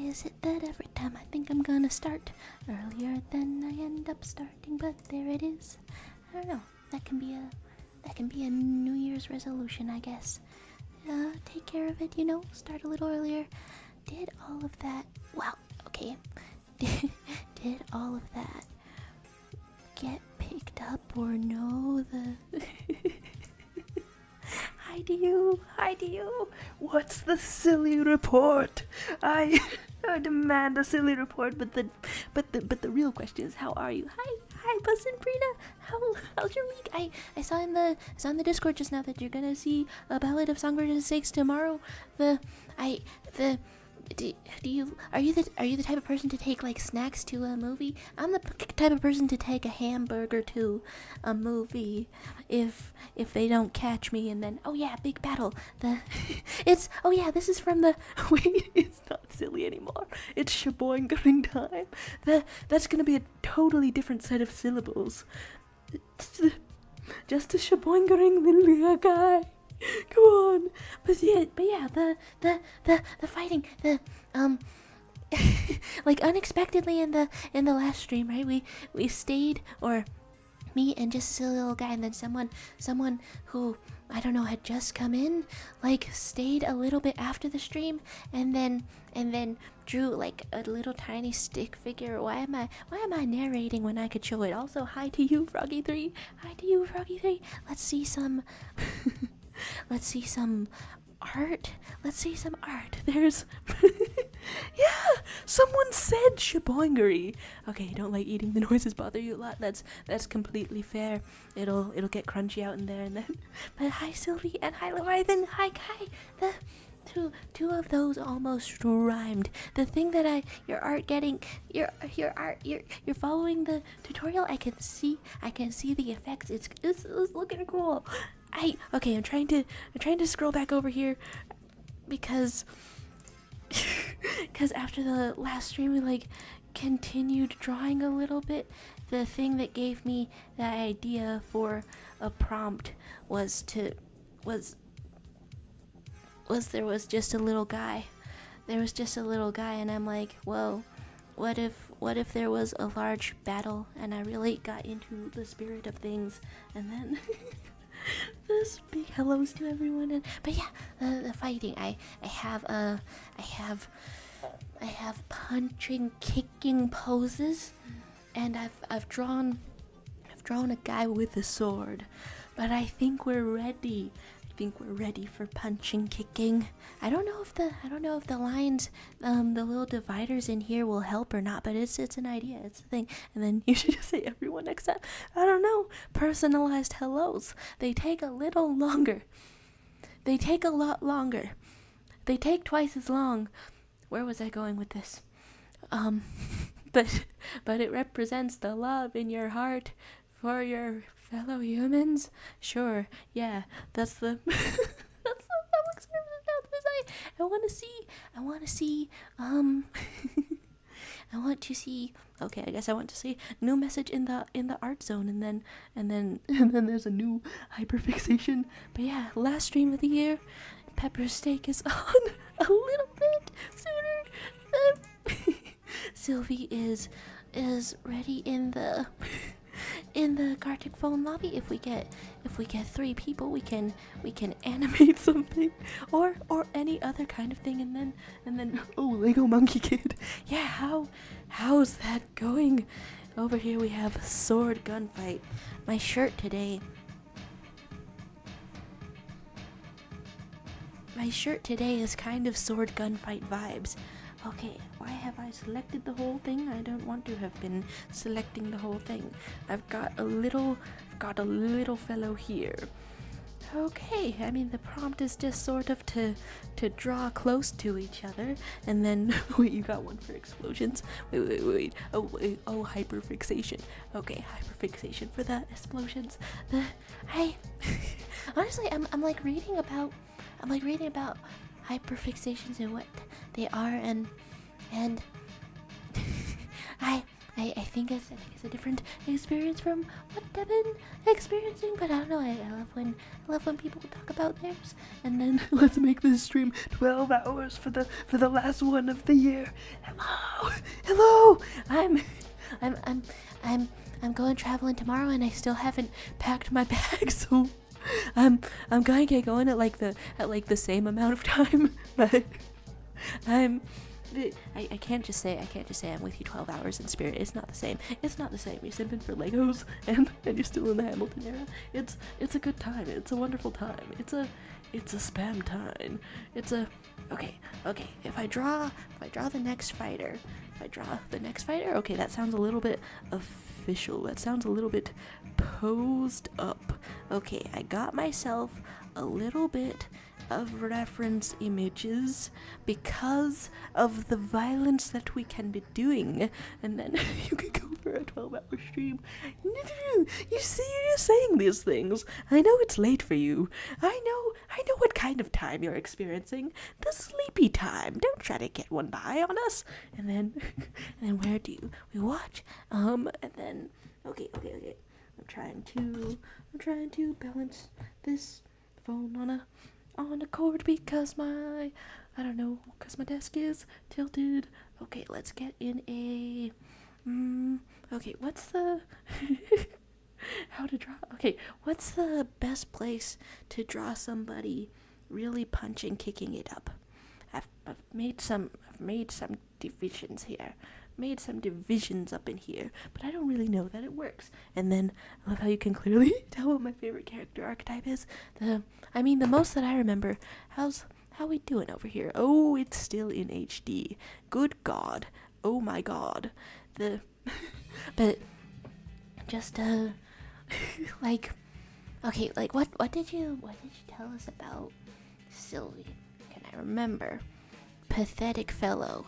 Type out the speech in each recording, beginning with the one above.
is it that every time I think I'm gonna start earlier than I end up starting, but there it is. I don't know. That can be a New Year's resolution, I guess. Take care of it, start a little earlier. Did all of that, well, okay. Did all of that get picked up or no? Hi to you. What's the silly report? I demand a silly report, but the real question is, how are you? Hi, Buzz and Brina. How's your week? I saw in the Discord just now that you're gonna see a Ballad of Songbirds and Snakes tomorrow. Are you the type of person to take like snacks to a movie? I'm the type of person to take a hamburger to a movie if they don't catch me, and then big battle. This is from the wait, it's not silly anymore. It's shaboingering time. That's gonna be a totally different set of syllables. Just a shaboingering little guy. Come on, but yeah, the fighting, like unexpectedly in the last stream, right? We stayed, or me and just a little guy, and then someone who I don't know had just come in, like stayed a little bit after the stream, and then drew like a little tiny stick figure. Why am I narrating when I could show it? Also, hi to you, Froggy3. Hi to you, Froggy3. Let's see some. Let's see some art. There's yeah, someone said shaboingery. Okay, don't like eating the noises bother you a lot. That's completely fair. It'll get crunchy out in there, and then but hi Sylvie and hi Leviathan. Hi Kai. The two of those almost rhymed. The thing that your art you're following the tutorial. I can see the effects. It's looking cool. I'm trying to scroll back over here because after the last stream we like continued drawing a little bit. The thing that gave me the idea for a prompt was there was just a little guy. And I'm like, whoa, what if there was a large battle? And I really got into the spirit of things, and then this big hellos to everyone. But yeah, the fighting. I have punching, kicking poses, and I've drawn a guy with a sword. But I think we're ready. For punching, kicking. I don't know if the lines, the little dividers in here will help or not, but it's an idea, it's a thing. And then you should just say everyone except, I don't know, personalized hellos. They take a little longer. They take a lot longer. They take twice as long. Where was I going with this? But it represents the love in your heart for your fellow humans. Sure, yeah, that's the that's the public service announcement. I want to see okay, I guess I want to see new message in the art zone, and then there's a new hyperfixation. But yeah, last stream of the year, Pepper Steak is on a little bit sooner. Sylvie is ready in the Gartic phone lobby. If we get 3 people, we can animate something or any other kind of thing, and then Lego Monkey Kid. Yeah, how's that going? Over here we have sword gunfight. My shirt today is kind of sword gunfight vibes. Okay, why have I selected the whole thing? I don't want to have been selecting the whole thing. I've got a little fellow here. Okay, I mean the prompt is just sort of to draw close to each other, and then wait, you got one for explosions. Wait. Oh, hyperfixation. Okay, hyperfixation for the explosions. Honestly, I'm like reading about hyperfixations and what they are, and I think it's a different experience from what I've been experiencing. But I don't know. I love when people talk about theirs. And then let's make this stream 12 hours for the last one of the year. Hello. I'm going traveling tomorrow, and I still haven't packed my bag, so I'm gonna get going at like the same amount of time, but I can't just say I'm with you 12 hours in spirit. It's not the same. It's not the same. You're simping for Legos and you're still in the Hamilton era. It's a good time. It's a wonderful time. It's a spam time. Okay. If I draw the next fighter. Okay, that sounds a little bit official. That sounds a little bit posed up. Okay, I got myself a little bit of reference images because of the violence that we can be doing, and then you can go for a 12-hour stream. You see, you're just saying these things. I know it's late for you. I know what kind of time you're experiencing. The sleepy time. Don't try to get one by on us. And then where do we watch? And then okay. I'm trying to balance this phone on a cord because my desk is tilted. Okay, let's get in a okay, what's the how to draw? Okay, what's the best place to draw somebody really punching, kicking it up? I've made some divisions here. Made some divisions up in here, but I don't really know that it works. And then I love how you can clearly tell what my favorite character archetype is. The most that I remember. How we doing over here? Oh, it's still in HD. Good God. Oh my God. But just like, okay, like what did you tell us about Sylvie? Can I remember? Pathetic fellow,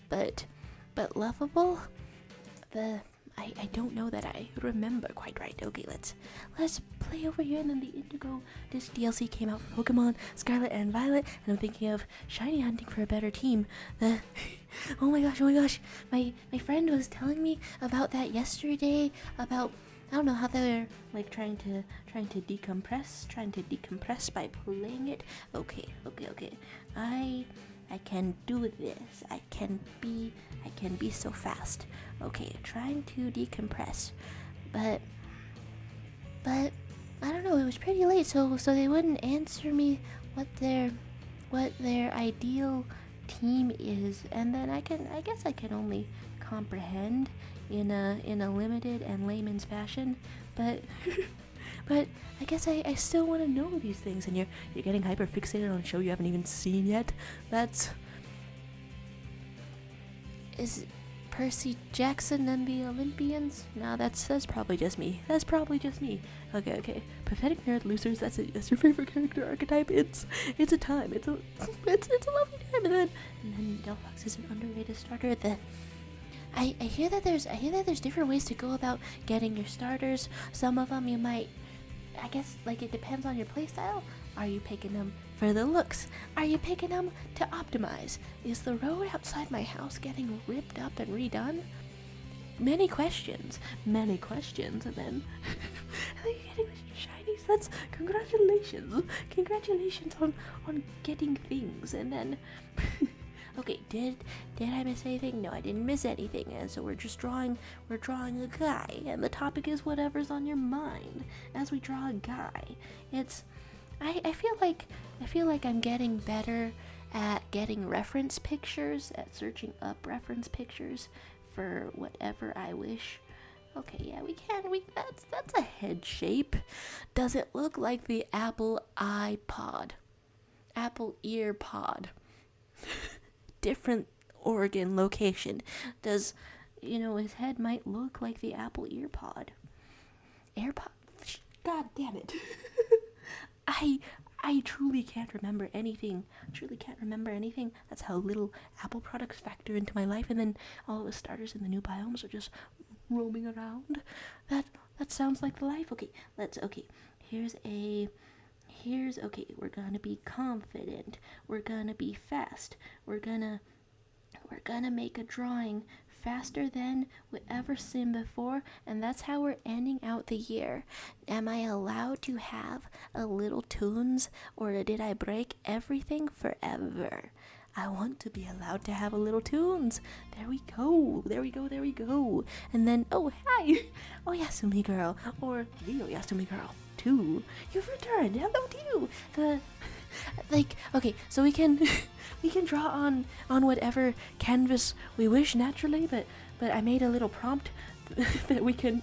but lovable. I don't know that I remember quite right. Okay, let's play over here. And then the Indigo disc DLC came out for Pokemon Scarlet and Violet, and I'm thinking of shiny hunting for a better team. Oh my gosh, my friend was telling me about that yesterday. About, I don't know, how they were like trying to decompress by playing it. Okay. I can do this. I can be so fast. Okay, trying to decompress. But I don't know, it was pretty late, so they wouldn't answer me what their ideal team is. And then I guess I can only comprehend in a limited and layman's fashion, but but I guess I still want to know these things, and you're getting hyper fixated on a show you haven't even seen yet. Is Percy Jackson and the Olympians? No, that's probably just me. Okay. Pathetic nerd losers. That's your favorite character archetype. It's a time. It's a lovely time. And then Delphox is an underrated starter. I hear that there's different ways to go about getting your starters. Some of them you might, I guess, like, it depends on your playstyle. Are you picking them for the looks? Are you picking them to optimize? Is the road outside my house getting ripped up and redone? Many questions. And then you're getting the shinies. That's congratulations on getting things. And then okay, did I miss anything? No, I didn't miss anything. And so we're drawing a guy, and the topic is whatever's on your mind as we draw a guy. I feel like I'm getting better at getting reference pictures, at searching up reference pictures for whatever I wish. Okay, yeah, that's a head shape. Does it look like the Apple iPod? Apple ear pod? Different organ location. Does, his head might look like the Apple AirPod. God damn it. I truly can't remember anything. That's how little Apple products factor into my life, and then all of the starters in the new biomes are just roaming around. That sounds like the life. Okay, we're gonna be confident. We're gonna be fast. We're gonna make a drawing faster than we ever seen before, and that's how we're ending out the year. Am I allowed to have a little tunes, or did I break everything forever? I want to be allowed to have a little tunes. There we go. There we go. There we go. And then, oh, hi. Oh, Yasumi girl. Or, Rio Yasumi girl. Too. You've returned. Hello to you. Okay, so we can we can draw on whatever canvas we wish naturally, but I made a little prompt that we can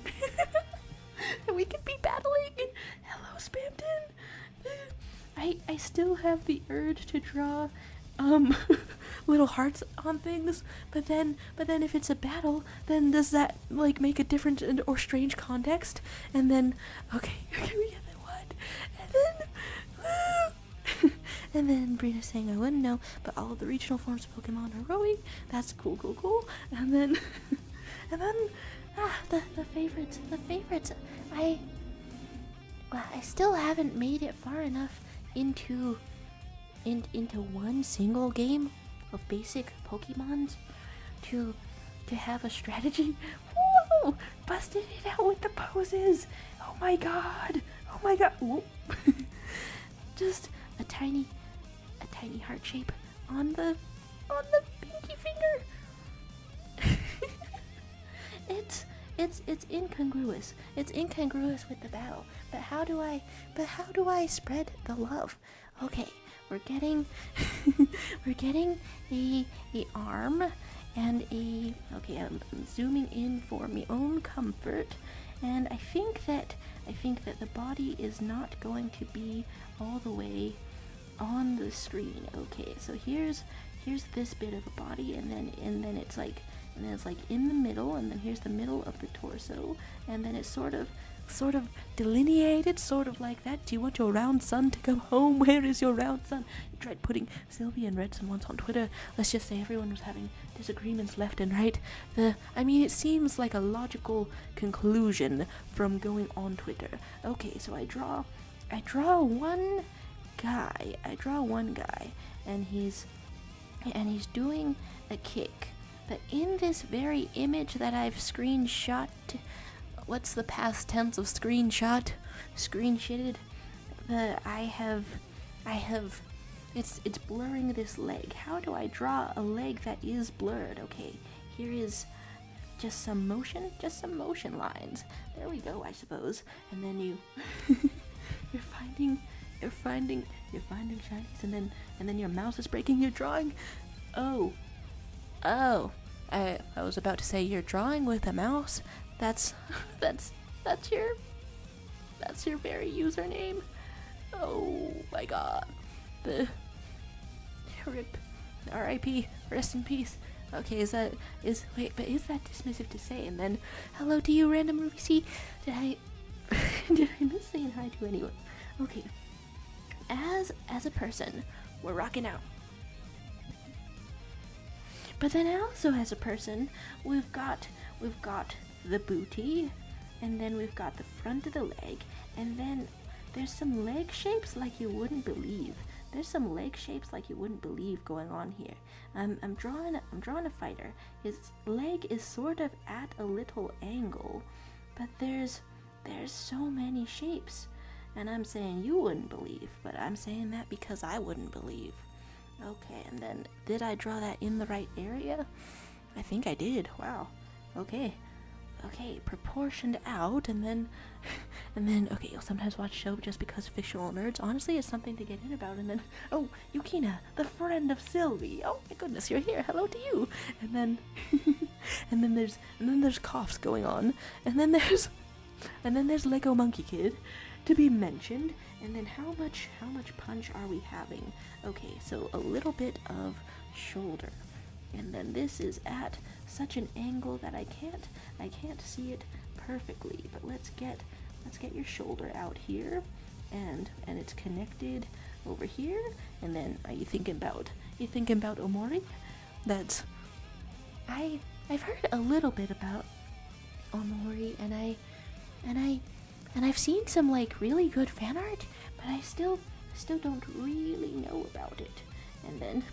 that we can be battling. Hello, Spamton. I still have the urge to draw little hearts on things, but then if it's a battle, then does that like make a different or strange context? And then okay, and then what? And then and then Brina's saying I wouldn't know, but all of the regional forms of Pokemon are rowing. That's cool. And then the favorites. I still haven't made it far enough into one single game of basic Pokemons to have a strategy. Whoa! Busted it out with the poses. Oh my god. Whoop. Just a tiny heart shape on the pinky finger. It's incongruous. It's incongruous with the battle. But how do I spread the love? Okay, we're getting a arm and okay, I'm zooming in for my own comfort, and I think that the body is not going to be all the way on the screen. Okay, so here's this bit of a body, and then it's like in the middle, and then here's the middle of the torso, and then it's sort of delineated, sort of like that. Do you want your round son to come home? Where is your round son? You tried putting Sylvie and Redson once on Twitter. Let's just say everyone was having disagreements left and right. It seems like a logical conclusion from going on Twitter. Okay, so I draw one guy, and he's doing a kick. But in this very image that I've screenshot, what's the past tense of screenshot? Screenshitted. It's blurring this leg. How do I draw a leg that is blurred? Okay, here is just some motion lines. There we go, I suppose. And then you're finding shinies, and then your mouse is breaking your drawing. Oh, I was about to say you're drawing with a mouse. That's your very username. Oh my god. The RIP, R.I.P. Rest in peace. Okay, is that dismissive to say? And then hello to you, random movie. See, did I miss saying hi to anyone? Okay. As a person, we're rocking out. But then also as a person, we've got the booty, and then we've got the front of the leg, and then there's some leg shapes like you wouldn't believe. Going on here. I'm drawing a fighter. His leg is sort of at a little angle, but there's so many shapes, and I'm saying you wouldn't believe, but I'm saying that because I wouldn't believe. Okay, and then did I draw that in the right area? I think I did. Wow. Okay, proportioned out, and then okay, you'll sometimes watch show just because fictional nerds. Honestly, it's something to get in about. And then Yukina, the friend of Sylvie. Oh my goodness, you're here. Hello to you. And then and then there's coughs going on, and then there's Lego Monkey Kid to be mentioned. And then how much punch are we having? Okay, so a little bit of shoulder, and then this is at such an angle that I can't see it perfectly. But let's get your shoulder out here, and it's connected over here. And then are you thinking about Omori? That's I've heard a little bit about Omori, and I've seen some like really good fan art, but I still don't really know about it. and then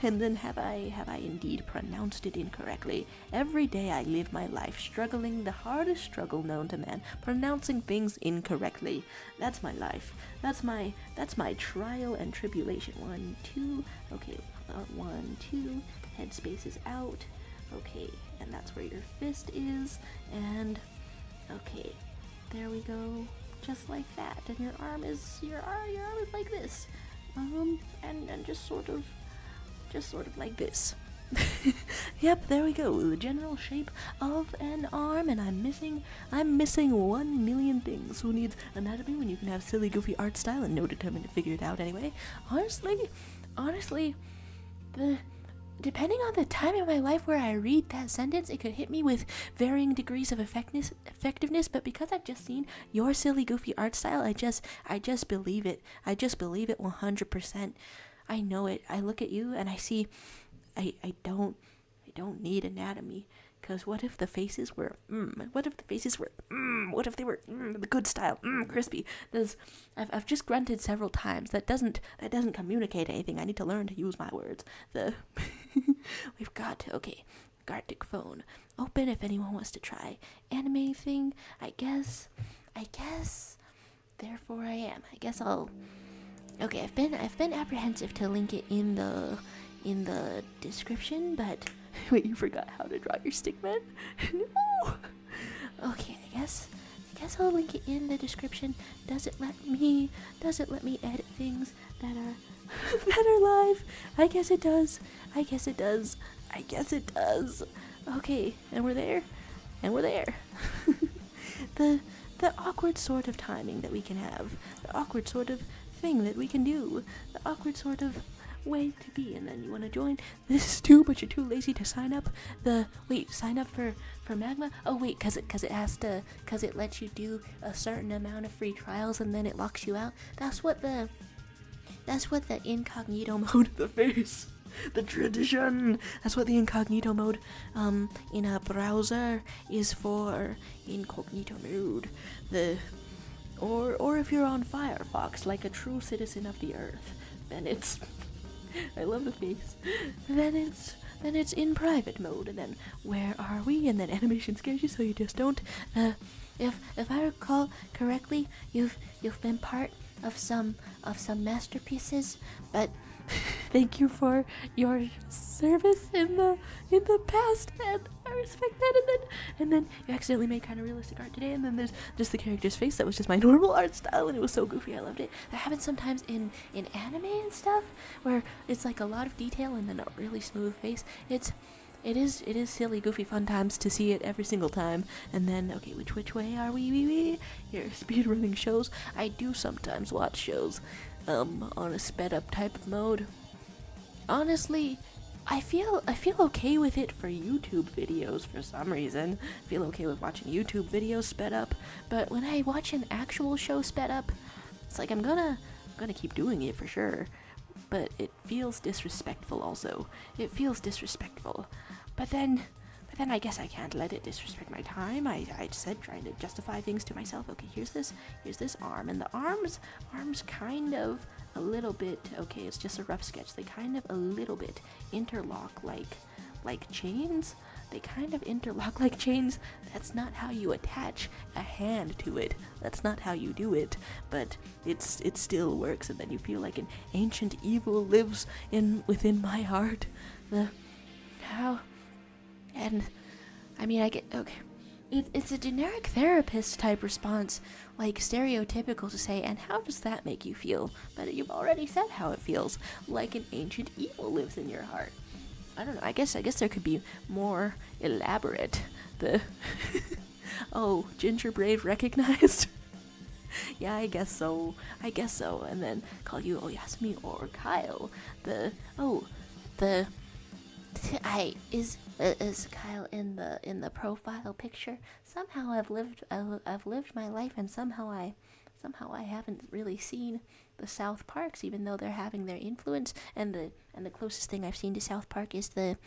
and then have I indeed pronounced it incorrectly? Every day I live my life struggling the hardest struggle known to man, pronouncing things incorrectly. That's my life. That's my trial and tribulation. 1, 2. Okay, 1, 2. Headspace is out. Okay, and that's where your fist is. And okay, there we go. Just like that. And your arm is like this. And just sort of like this. Yep, there we go. The general shape of an arm, and I'm missing 1 million things. Who needs anatomy when you can have silly, goofy art style and no determined to figure it out anyway? Honestly, depending on the time in my life where I read that sentence, it could hit me with varying degrees of effectiveness, but because I've just seen your silly, goofy art style, I just believe it. I just believe it 100%. I know it. I look at you and I see I don't need anatomy. Because what if the faces were, what if they were, the good style, crispy? I've just grunted several times. That doesn't communicate anything. I need to learn to use my words. We've got, okay, Gartic phone. Open if anyone wants to try. Anime thing, I guess, therefore I am. I guess I'll, okay, I've been apprehensive to link it in the description, but wait, you forgot how to draw your stick man? No. Okay, I guess I'll link it in the description. Does it let me edit things that are live? I guess it does. Okay, and we're there. The awkward sort of timing that we can have, the awkward sort of thing that we can do, the awkward sort of way to be, and then you want to join this too, but you're too lazy to sign up. Sign up for Magma? Oh wait, cause it lets you do a certain amount of free trials and then it locks you out. That's what the incognito mode, the tradition. That's what the incognito mode in a browser is for. Incognito mode. Or if you're on Firefox like a true citizen of the earth, then it's I love the face. Then it's in private mode, and then where are we? And then animation scares you, so you just don't. If I recall correctly, you've been part of some masterpieces, but thank you for your service in the past, and I respect that. And then you accidentally made kind of realistic art today, and then there's just the character's face that was just my normal art style, and it was so goofy. I loved it. That happens sometimes in anime and stuff, where it's like a lot of detail and then a really smooth face. It is silly, goofy, fun times to see it every single time. And then, okay, which way are we? Here, speedrunning shows. I do sometimes watch shows on a sped up type of mode. Honestly, I feel okay with it for YouTube videos for some reason. I feel okay with watching YouTube videos sped up, but when I watch an actual show sped up, it's like I'm gonna keep doing it for sure. But it feels disrespectful also. It feels disrespectful. But then I guess I can't let it disrespect my time. I said trying to justify things to myself. Okay, here's this arm, and the arms kind of a little bit, okay, it's just a rough sketch. They kind of a little bit interlock like chains. They kind of interlock like chains. That's not how you attach a hand to it. That's not how you do it. But it still works, and then you feel like an ancient evil lives within my heart. And I mean, I get, okay. It's a generic therapist type response, like stereotypical to say, and how does that make you feel? But you've already said how it feels, like an ancient evil lives in your heart. I don't know, I guess there could be more elaborate. Oh, Ginger Brave recognized? Yeah, I guess so. And then call you Oyasumi or Kyle. Is Kyle in the profile picture? Somehow I've lived my life, and somehow I haven't really seen South Parks, even though they're having their influence. And the closest thing I've seen to South Park is the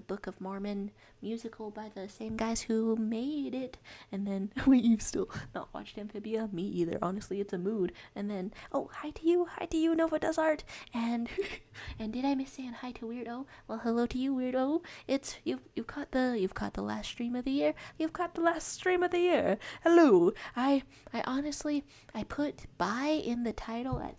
Book of Mormon musical by the same guys who made it. And then you've still not watched Amphibia? Me either. Honestly, it's a mood. And then hi to you, Nova Does Art. And and did I miss saying hi to Weirdo? Well, hello to you, Weirdo. It's you've caught the last stream of the year. You've caught the last stream of the year. Hello. I honestly put bye in the title at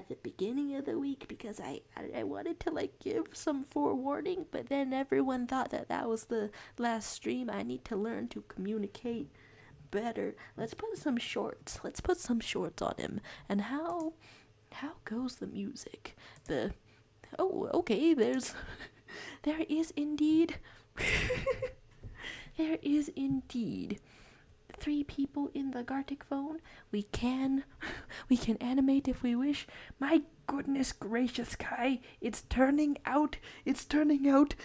the beginning of the week because I wanted to like give some forewarning, but then everyone thought that was the last stream. I need to learn to communicate better. Let's put some shorts on him. And how goes the music? Okay, there is indeed there is indeed 3 people in the Gartic phone. We can animate if we wish. My goodness gracious, Kai, it's turning out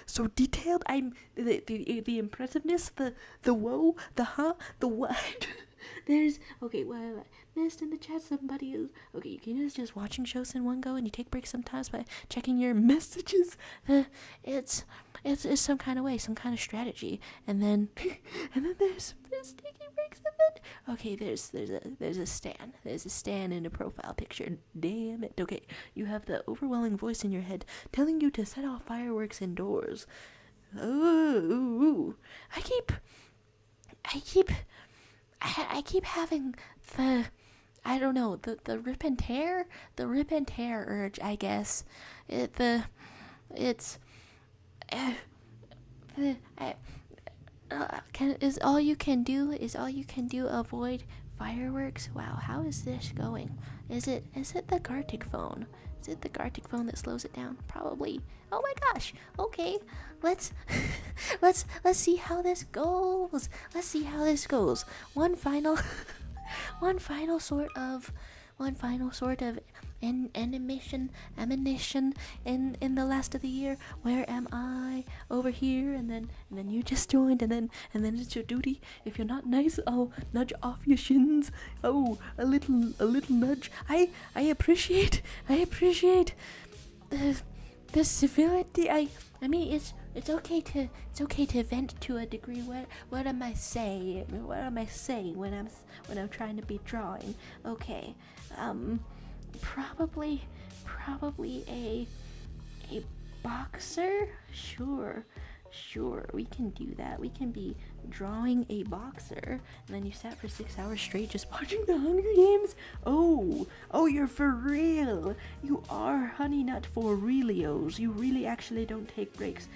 so detailed. I'm the impressiveness, the whoa, the huh, the what. There's well, missed in the chat. Somebody is you can just watching shows in one go, and you take breaks sometimes by checking your messages. It's some kind of way, some kind of strategy, and then there's taking breaks, and then there's a stan in a profile picture. Damn it. Okay, you have the overwhelming voice in your head telling you to set off fireworks indoors. Oh, I keep having the rip and tear urge, I guess. Is all you can do avoid fireworks? Wow, how is this going? Is it the Gartic phone? Is it the Gartic phone that slows it down? Probably. Oh my gosh. Okay, let's see how this goes. One final sort of animation in the last of the year. Where am I? Over here, and then you just joined, and then it's your duty. If you're not nice, I'll nudge off your shins. Oh, a little nudge. I appreciate the civility. I mean, it's okay to vent to a degree. What am I saying when I'm trying to be drawing? Okay, probably a boxer. Sure, we can do that. We can be drawing a boxer, and then you sat for 6 hours straight just watching the Hunger Games. Oh, you're for real. You are honey nut for realios. You really actually don't take breaks.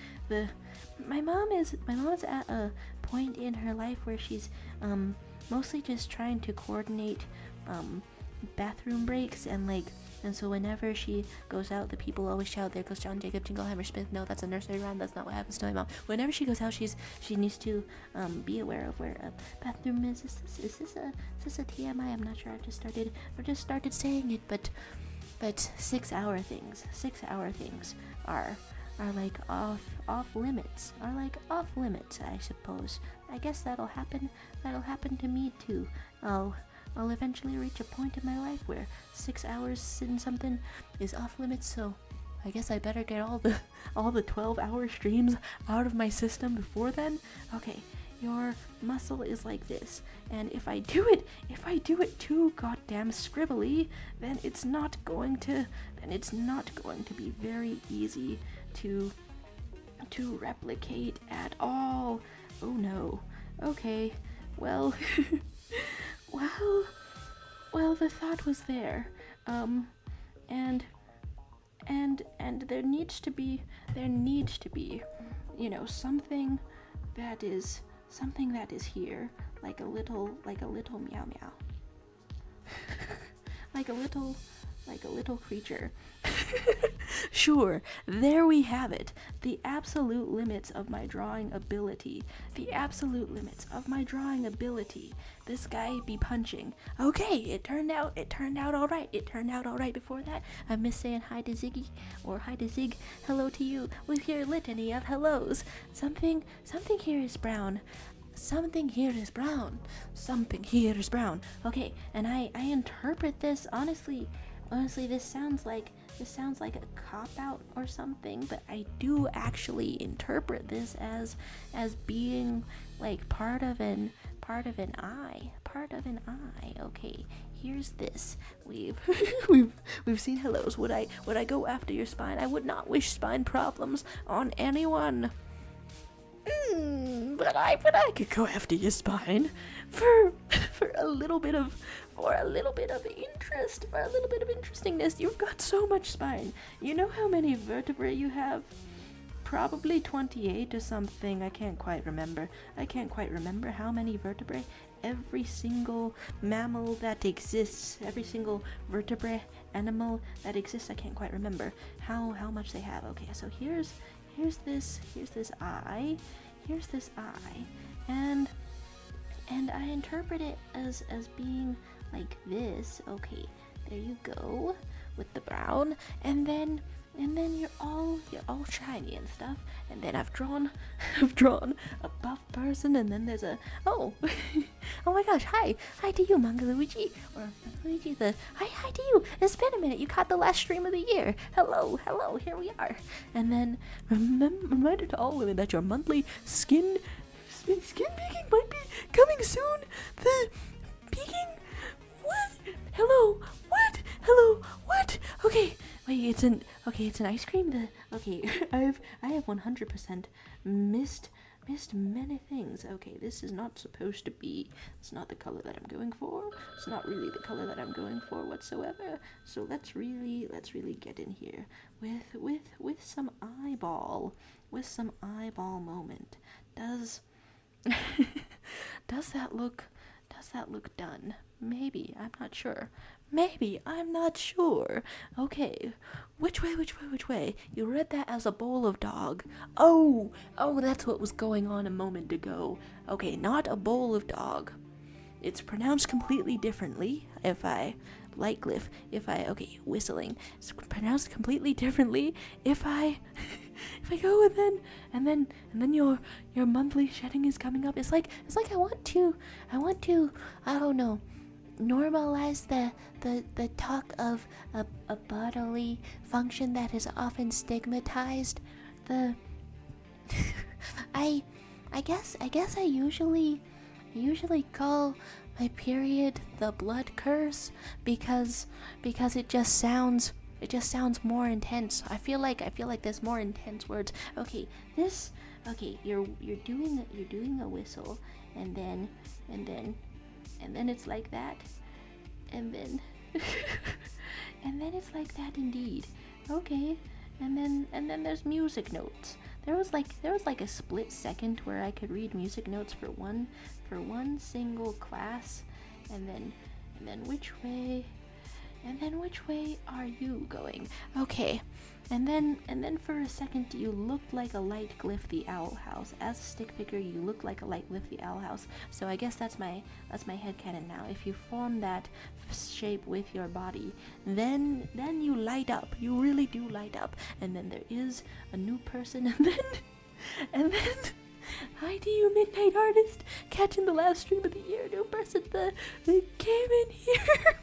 My mom is at a point in her life where she's mostly just trying to coordinate bathroom breaks, and so whenever she goes out, the people always shout, "There goes John Jacob Jingleheimer Smith." No, that's a nursery rhyme. That's not what happens to my mom. Whenever she goes out, she needs to be aware of where a bathroom is. Is this a TMI? I'm not sure. I just started saying it, but 6 hour things are like off limits. I suppose. I guess that'll happen to me too. I'll eventually reach a point in my life where 6 hours in something is off limits, so I guess I better get all the 12-hour streams out of my system before then. Okay, your muscle is like this, and if I do it too goddamn scribbly, then it's not going to be very easy to replicate at all. Oh no. Okay, well well, the thought was there, and there needs to be, something that is here, like a little meow meow, like a little creature. Sure, there we have it. The absolute limits of my drawing ability. This guy be punching. Okay, it turned out all right. Before that, I missed saying hi to Ziggy, or hi to Zig. Hello to you with your litany of hellos. Something here is brown. Okay, and I interpret this, honestly, honestly, this sounds like a cop-out or something, but I do actually interpret this as being like part of an eye. Okay, here's this. We've we've seen hellos. Would I go after your spine? I would not wish spine problems on anyone. But I could go after your spine for a little bit of interest, for a little bit of interestingness. You've got so much spine. You know how many vertebrae you have? Probably 28 or something. I can't quite remember how many vertebrae. Every single mammal that exists, every single vertebrate animal that exists, I can't quite remember how much they have. Okay, so here's this eye, and I interpret it as being like this. Okay, there you go with the brown, and then you're all shiny and stuff, and then I've drawn a buff person, and then there's a oh my gosh, hi to you, Mangaluigi, or Mangaluigi hi to you. It's been a minute. You caught the last stream of the year. Hello, here we are. And then reminder to all women that your monthly skin peeking might be coming soon. The peeking Hello, what? Okay, wait, it's an ice cream. I have 100% missed many things. Okay, this is not supposed to be. It's not the color that I'm going for. It's not really the color that I'm going for whatsoever. So let's really get in here with some eyeball moment. Does that look done? Maybe, I'm not sure. Okay, which way? You read that as a bowl of dog. Oh, that's what was going on a moment ago. Okay, not a bowl of dog. It's pronounced completely differently. Whistling. It's pronounced completely differently if I go and then your monthly shedding is coming up. It's like I want to I don't know, normalize the talk of a bodily function that is often stigmatized. I guess I usually call my period the blood curse because it just sounds more intense. I feel like there's more intense words. Okay, you're doing a whistle, and then it's like that, and then and then it's like that indeed. Okay, and then there's music notes. There was like a split second where I could read music notes for one single class, and then which way are you going? Okay, and then for a second you looked like a light glyph the owl house. As a stick figure, you look like a light glyph the owl house. So I guess that's my headcanon now. If you form that shape with your body, then you light up. You really do light up. And then there is a new person, and then hi to you, Midnight Artist, catching the last stream of the year. New person. We came in here.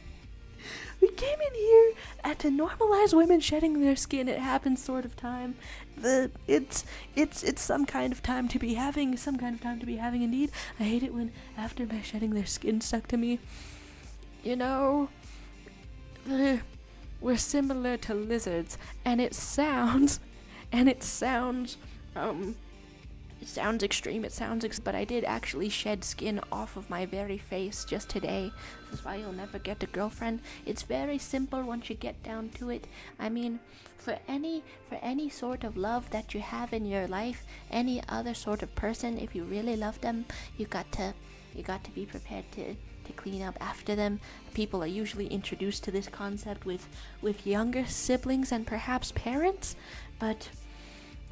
We came in here to normalize women shedding their skin. It happens sort of time. It's some kind of time to be having. Indeed. I hate it when after my shedding their skin stuck to me. You know, we're similar to lizards, and it sounds extreme, but I did actually shed skin off of my very face just today. That's why you'll never get a girlfriend. It's very simple once you get down to it. I mean, for any sort of love that you have in your life, any other sort of person, if you really love them, you got to be prepared to clean up after them. People are usually introduced to this concept with younger siblings and perhaps parents, but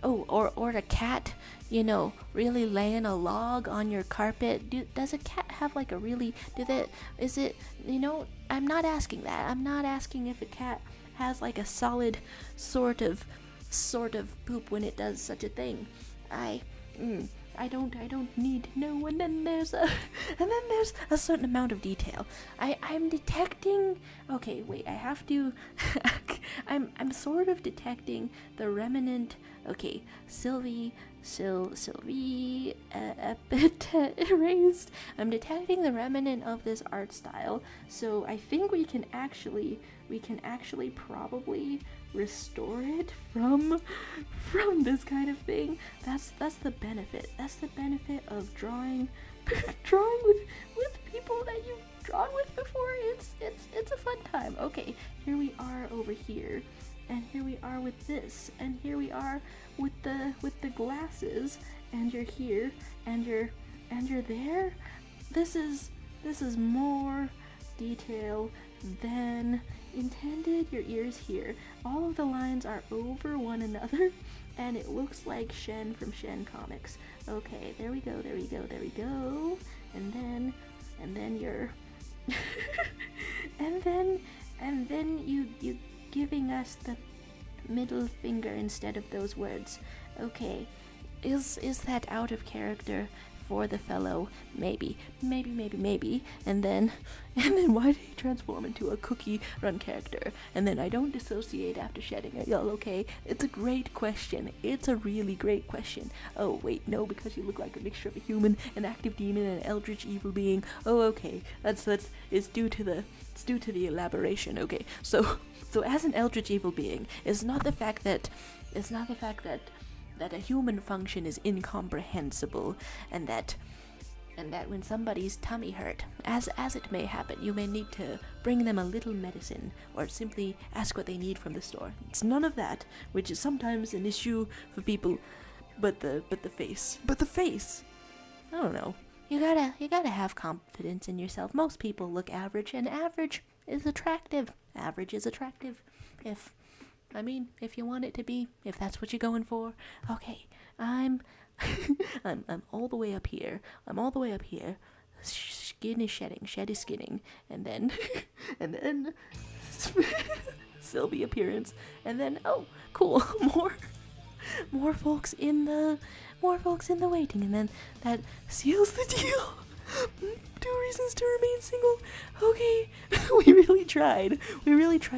or a cat, you know, really laying a log on your carpet. Does a cat have like a really, is it, you know, I'm not asking that. I'm not asking if a cat has like a solid sort of poop when it does such a thing. I don't need to know. And then there's a certain amount of detail. I'm detecting. Okay, wait. I have to. I'm sort of detecting the remnant. Okay, Sylvie, epithet erased. I'm detecting the remnant of this art style, so I think we can actually probably restore it from this kind of thing. That's the benefit. That's the benefit of drawing with people that you've drawn with before. It's a fun time. Okay, here we are over here. And here we are with this, and here we are with the glasses, and you're here, and you're there. This is more detail than intended. Your ears here. All of the lines are over one another, and it looks like Shen from Shen Comics. Okay, there we go. And then you're and then you giving us the middle finger instead of those words. Okay, is that out of character for the fellow? Maybe. And then why did he transform into a cookie run character? And then I don't dissociate after shedding it. Y'all okay? It's a great question. It's a really great question. Oh wait, no, because you look like a mixture of a human, an active demon, and an eldritch evil being. Oh okay, it's due to the elaboration. Okay, so as an eldritch evil being, it's not the fact that a human function is incomprehensible, and that when somebody's tummy hurt, as it may happen, you may need to bring them a little medicine, or simply ask what they need from the store. It's none of that, which is sometimes an issue for people, but the face. I don't know. You gotta have confidence in yourself. Most people look average, and average is attractive. Average is attractive. If you want it to be, if that's what you're going for. Okay, I'm all the way up here. Skin is shedding, shed is skinning, and then Sylvie appearance, and then oh, cool, more folks in the waiting, and then that seals the deal. 2 reasons to remain single. Okay, we really tried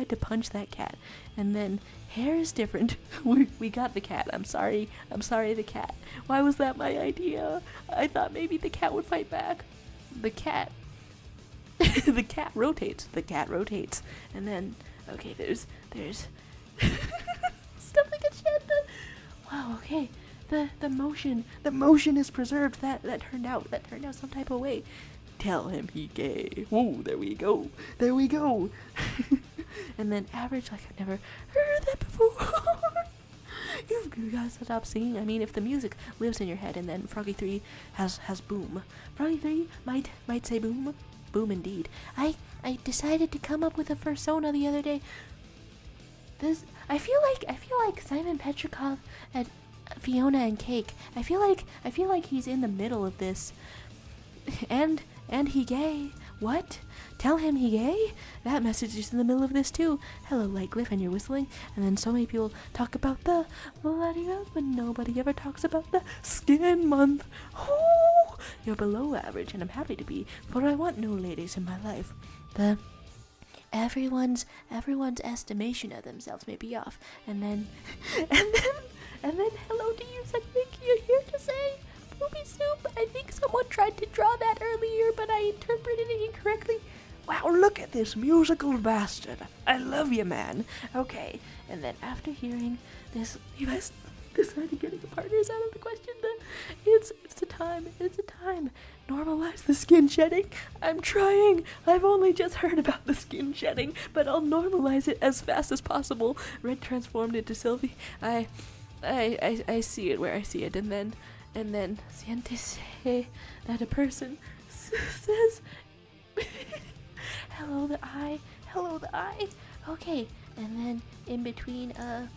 to punch that cat, and then hair is different. We got the cat. I'm sorry the cat. Why was that my idea? I thought maybe the cat would fight back. The cat rotates, and then okay, there's stuff like a shed. Wow, okay. The motion is preserved. That turned out some type of way. Tell him he gay. Whoa, there we go. And then average, like I've never heard that before. You guys stop singing. I mean, if the music lives in your head, and then Froggy 3 has boom. Froggy 3 might say boom. Boom indeed. I decided to come up with a persona the other day. I feel like Simon Petrikov at Fiona and Cake. I feel like he's in the middle of this. And he gay. What? Tell him he gay? That message is in the middle of this too. Hello, Lightcliff, and you're whistling. And then so many people talk about the bloody mouth, but nobody ever talks about the skin month. Oh, you're below average, and I'm happy to be, for I want no ladies in my life. Everyone's estimation of themselves may be off. And then hello to you, something you're here to say. Poopy soup. I think someone tried to draw that earlier, but I interpreted it incorrectly. Wow, look at this musical bastard. I love you, man. Okay, and then after hearing this, you guys decided getting a partner is out of the question. It's the time. Normalize the skin shedding. I'm trying. I've only just heard about the skin shedding, but I'll normalize it as fast as possible. Red transformed into Sylvie. I see it where I see it, and then sientes that a person says hello the eye. Okay, and then in between a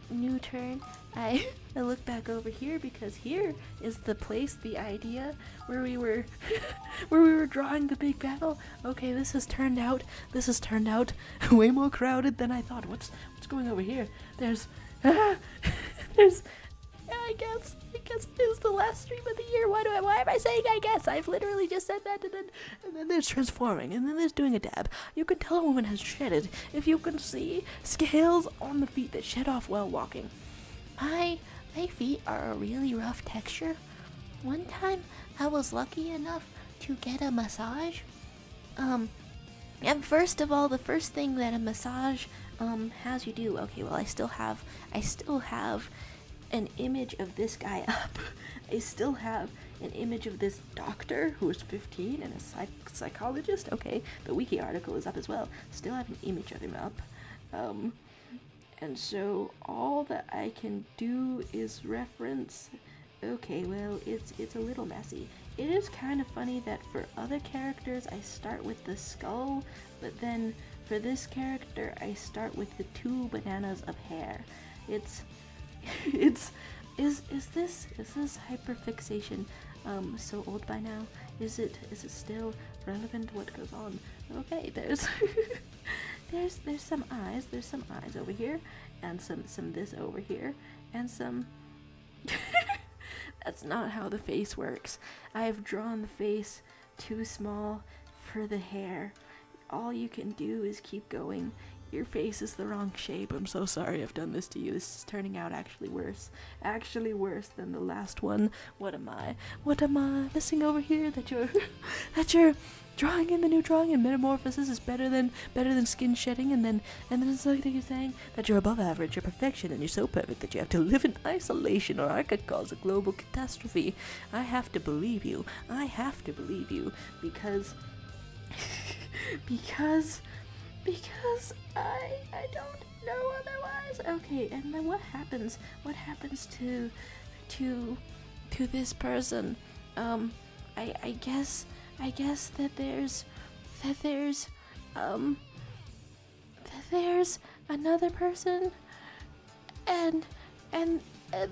new turn, I look back over here, because here is the place, the idea where we were drawing the big battle. Okay, this has turned out way more crowded than I thought. What's going over here? There's I guess it is the last stream of the year. Why am I saying I guess? I've literally just said that, and then there's transforming, and then there's doing a dab. You can tell a woman has shedded if you can see scales on the feet that shed off while walking. My feet are a really rough texture. One time I was lucky enough to get a massage. And first of all, the first thing that a massage has you do, okay, well, I still have an image of this guy up. I still have an image of this doctor who is 15 and a psychologist. Okay, the wiki article is up as well. Still have an image of him up. And so all that I can do is reference. Okay, well, it's a little messy. It is kind of funny that for other characters I start with the skull, but then for this character I start with the 2 bananas of hair. Is this hyperfixation so old by now? Is it still relevant? What goes on? Okay, there's there's some eyes. There's some eyes over here, and some this over here, and some. That's not how the face works. I have drawn the face too small for the hair. All you can do is keep going. Your face is the wrong shape. I'm so sorry I've done this to you. This is turning out actually worse. Actually worse than the last one. What am I missing over here? That you're drawing in the new drawing, and metamorphosis is better than skin shedding, and then it's like you're saying that you're above average, you're perfection, and you're so perfect that you have to live in isolation, or I could cause a global catastrophe. I have to believe you because I don't know otherwise. Okay, and then what happens to this person? I guess that there's another person, and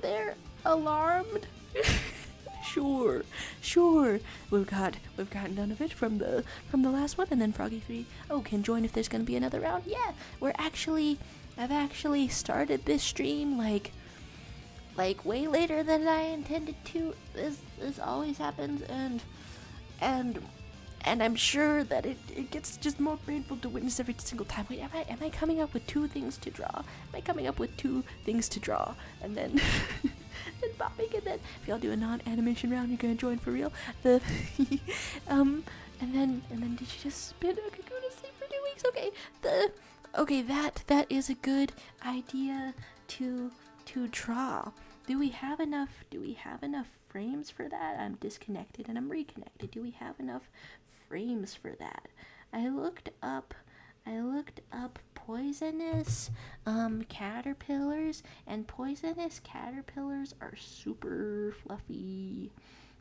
they're alarmed. Sure. We've got none of it from the last one, and then Froggy 3. Oh, can join if there's gonna be another round. Yeah, I've actually started this stream like way later than I intended to. This always happens, and I'm sure that it gets just more painful to witness every single time. Wait, am I coming up with 2 things to draw? And then and popping, and then if y'all do a non-animation round, you're gonna join for real. And then did you just spin a cocoon to sleep for 2 weeks? Okay, that is a good idea to draw. Do we have enough frames for that? I'm disconnected and I'm reconnected. Do we have enough frames for that? I looked up poisonous caterpillars, and poisonous caterpillars are super fluffy.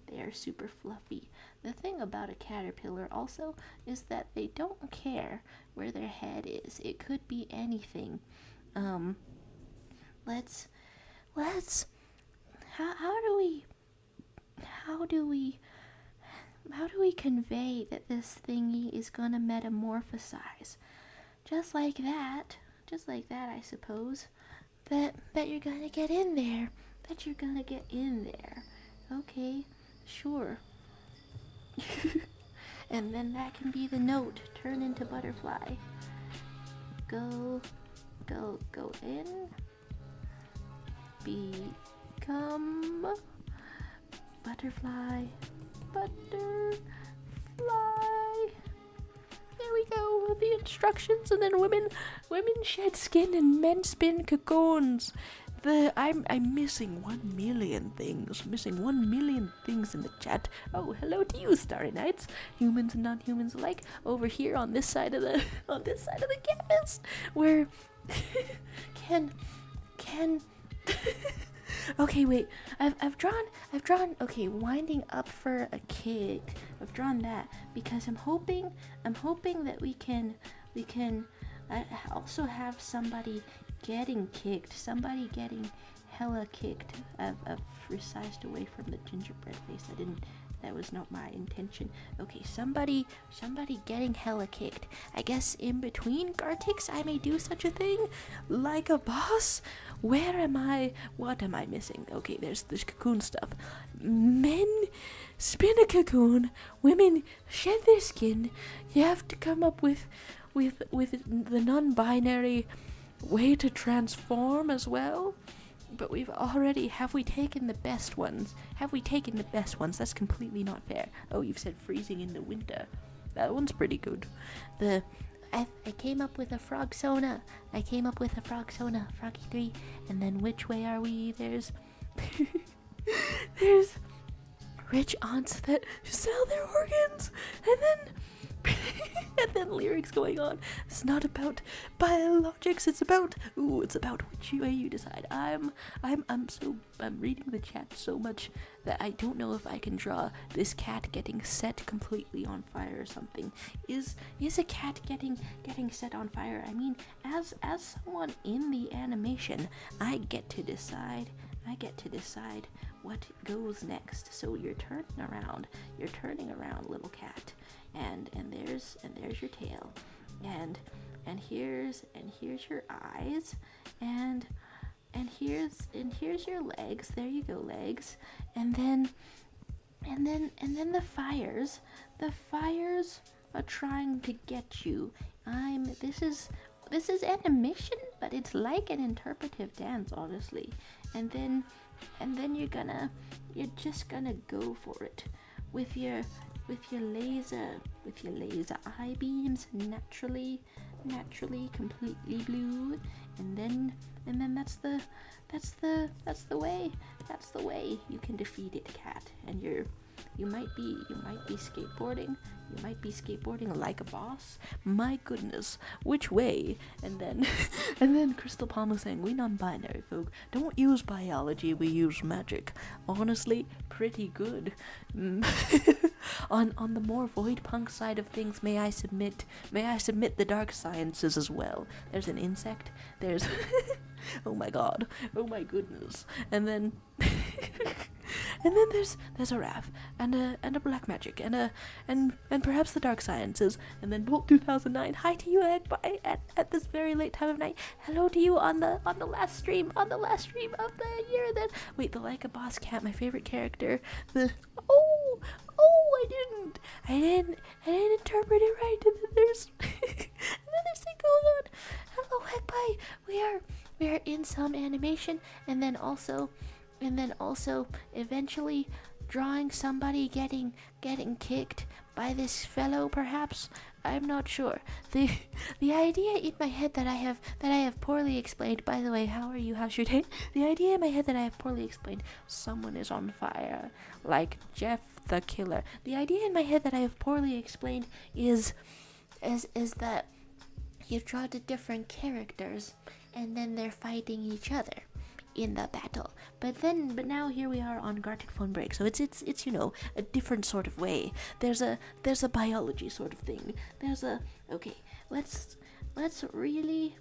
They are super fluffy. The thing about a caterpillar also is that they don't care where their head is. It could be anything. Let's how do we convey that this thingy is gonna metamorphosize? Just like that, I suppose. That you're gonna get in there. Okay, sure. And then that can be the note. Turn into butterfly. Go in. Become butterfly. There we go with the instructions, and then women shed skin and men spin cocoons. I'm missing 1 million things. Missing 1 million things in the chat. Oh, hello to you, Starry Nights, humans and non-humans alike. Over here on this side of the campus, where can. Okay, wait. I've drawn. Okay, winding up for a kick. I've drawn that because I'm hoping that we can. I also have somebody getting kicked. Somebody getting hella kicked. I've resized away from the gingerbread face. I didn't That was not my intention. Okay, somebody getting hella kicked. I guess in between Gartics I may do such a thing. Like a boss? Where am I? What am I missing? Okay, there's this cocoon stuff. Men spin a cocoon. Women shed their skin. You have to come up with the non-binary way to transform as well. But have we taken the best ones? That's completely not fair. Oh, you've said freezing in the winter. That one's pretty good. I came up with a Frogsona. Froggy 3. And then which way are we? There's rich aunts that sell their organs. And then and then lyrics going on. It's not about biologics, it's about which way you decide. I'm reading the chat so much that I don't know if I can draw this cat getting set completely on fire or something. Is a cat getting set on fire? I mean, as someone in the animation, I get to decide what goes next. So you're turning around, little cat. And there's your tail, and here's your eyes, and here's your legs. There you go, legs, and then the fires are trying to get you. This is animation, but it's like an interpretive dance, honestly. And then you're just gonna go for it with your laser eye beams, naturally completely blue, and then that's the way you can defeat it, cat. And you might be skateboarding like a boss. My goodness, which way? And then Crystal Palmer saying, we non-binary folk don't use biology, we use magic. Honestly, pretty good. On the more void punk side of things, may I submit the dark sciences as well. There's an insect, there's oh my god, oh my goodness. And then there's a Raph and a black magic and perhaps the dark sciences, and then Bolt 2009. Hi to you at this very late time of night. Hello to you on the last stream of the year. Then wait, the Like a Boss Cat, my favorite character. I didn't interpret it right. And then there's another thing going on. Hello, Heckpie. We are in some animation, and then also eventually drawing somebody getting kicked by this fellow, perhaps. I'm not sure. The idea in my head that I have poorly explained. By the way, how are you? How's your day? The idea in my head that I have poorly explained. Someone is on fire, like Jeff the Killer. The idea in my head that I have poorly explained is that you draw the different characters, and then they're fighting each other in the battle. But now here we are on Gartic Phone Break, so it's a different sort of way. There's a biology sort of thing. Okay, let's really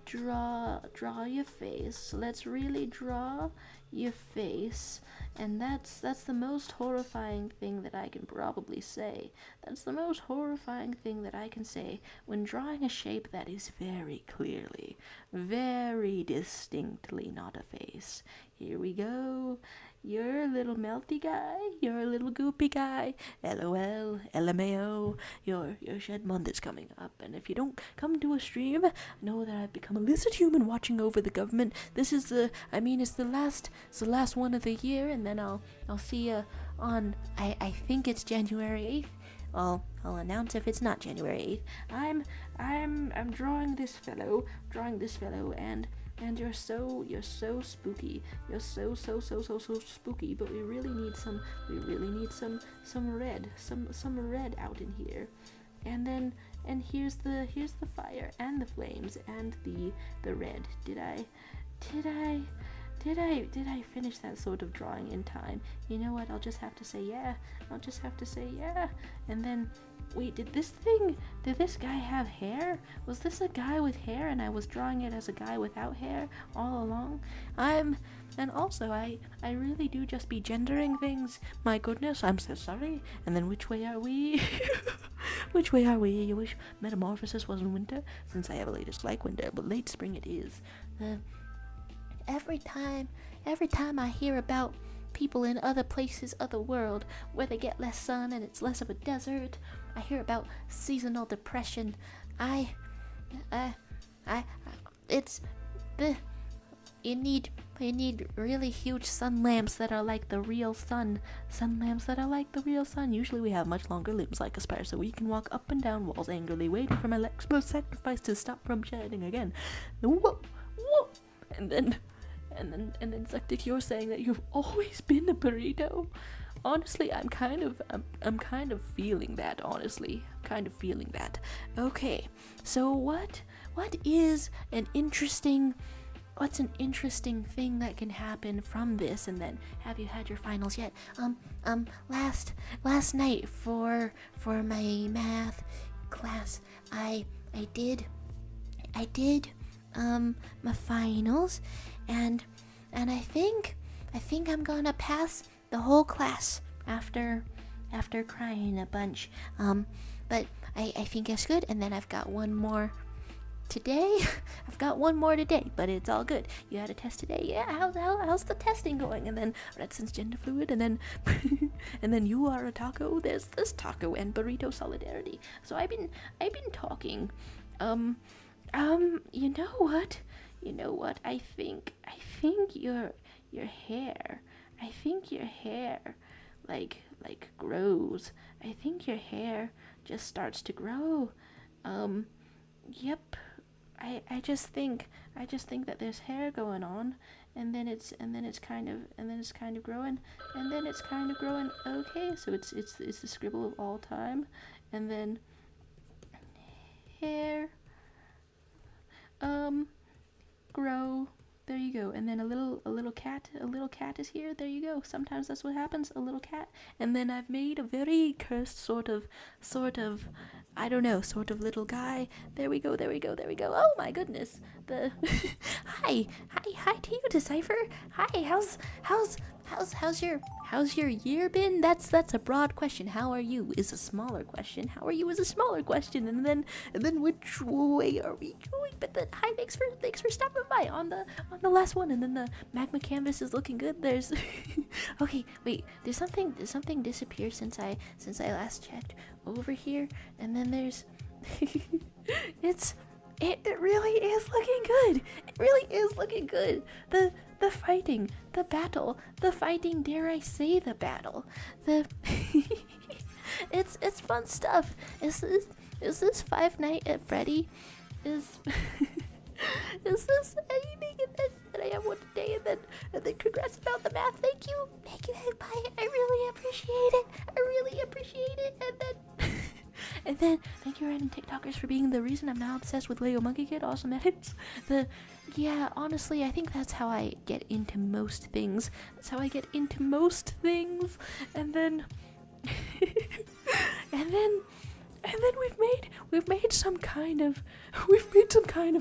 draw your face. Let's really draw your face. And that's the most horrifying thing that I can probably say. That's the most horrifying thing that I can say when drawing a shape that is very clearly, very distinctly not a face. Here we go. You're a little melty guy. You're a little goopy guy. LOL, LMAO. Your shed month is coming up, and if you don't come to a stream, know that I've become a lizard human watching over the government. This is it's the last one of the year, and then I'll see you on I think it's January 8th. I'll announce if it's not January 8th. I'm drawing this fellow, and you're so spooky. You're so spooky, but we really need some red out in here. And here's the fire and the flames and the red. Did I finish that sort of drawing in time? You know what? I'll just have to say yeah. And then wait, did this guy have hair? Was this a guy with hair and I was drawing it as a guy without hair all along? And also, I really do just be gendering things. My goodness, I'm so sorry. And then which way are we? Which way are we? You wish metamorphosis wasn't winter? Since I have a latest like winter, but late spring it is. Every time I hear about people in other places of the world where they get less sun and it's less of a desert, I hear about seasonal depression. You need really huge sun lamps that are like the real sun. Usually we have much longer limbs like a spire, so we can walk up and down walls angrily, waiting for my lexible sacrifice to stop from shedding again. Whoa! And then Eclectic, you're saying that you've always been a burrito. Honestly, I'm kind of feeling that, honestly. Okay, so what's an interesting thing that can happen from this? And then, have you had your finals yet? Last night for my math class, I did my finals, and I think I'm gonna pass the whole class after crying a bunch. But I think that's good. And then I've got one more today. But it's all good. You had a test today. Yeah, how's the testing going? And then Red Sense gender fluid, and then and then you are a taco. There's this taco and burrito solidarity. So I've been talking. You know what? I think your hair like grows. I think your hair just starts to grow. Yep. I just think that there's hair going on, and then it's kind of growing, and then it's kind of growing. Okay, so it's the scribble of all time, and then hair grow. There you go. And then a little cat is here. There you go. Sometimes that's what happens, a little cat. And then I've made a very cursed sort of I don't know, sort of little guy. There we go. Oh my goodness. Hi to you, Decipher. Hi, how's your year been? That's a broad question. How are you is a smaller question. How are you is a smaller question. And then which way are we going? But then hi, thanks for stopping by on the last one. And then the magma canvas is looking good. There's okay, wait, there's something disappeared since I last checked over here. And then there's it really is looking good. It really is looking good. The fighting, the battle, dare I say the battle. It's fun stuff. Is this Five Nights at Freddy? Is this anything? And then I have one today, and then congrats about the math. Thank you, bye. I really appreciate it. And then thank you, random TikTokers, for being the reason I'm now obsessed with Lego Monkey Kid. Awesome edits. Honestly, I think that's how I get into most things. And then we've made some kind of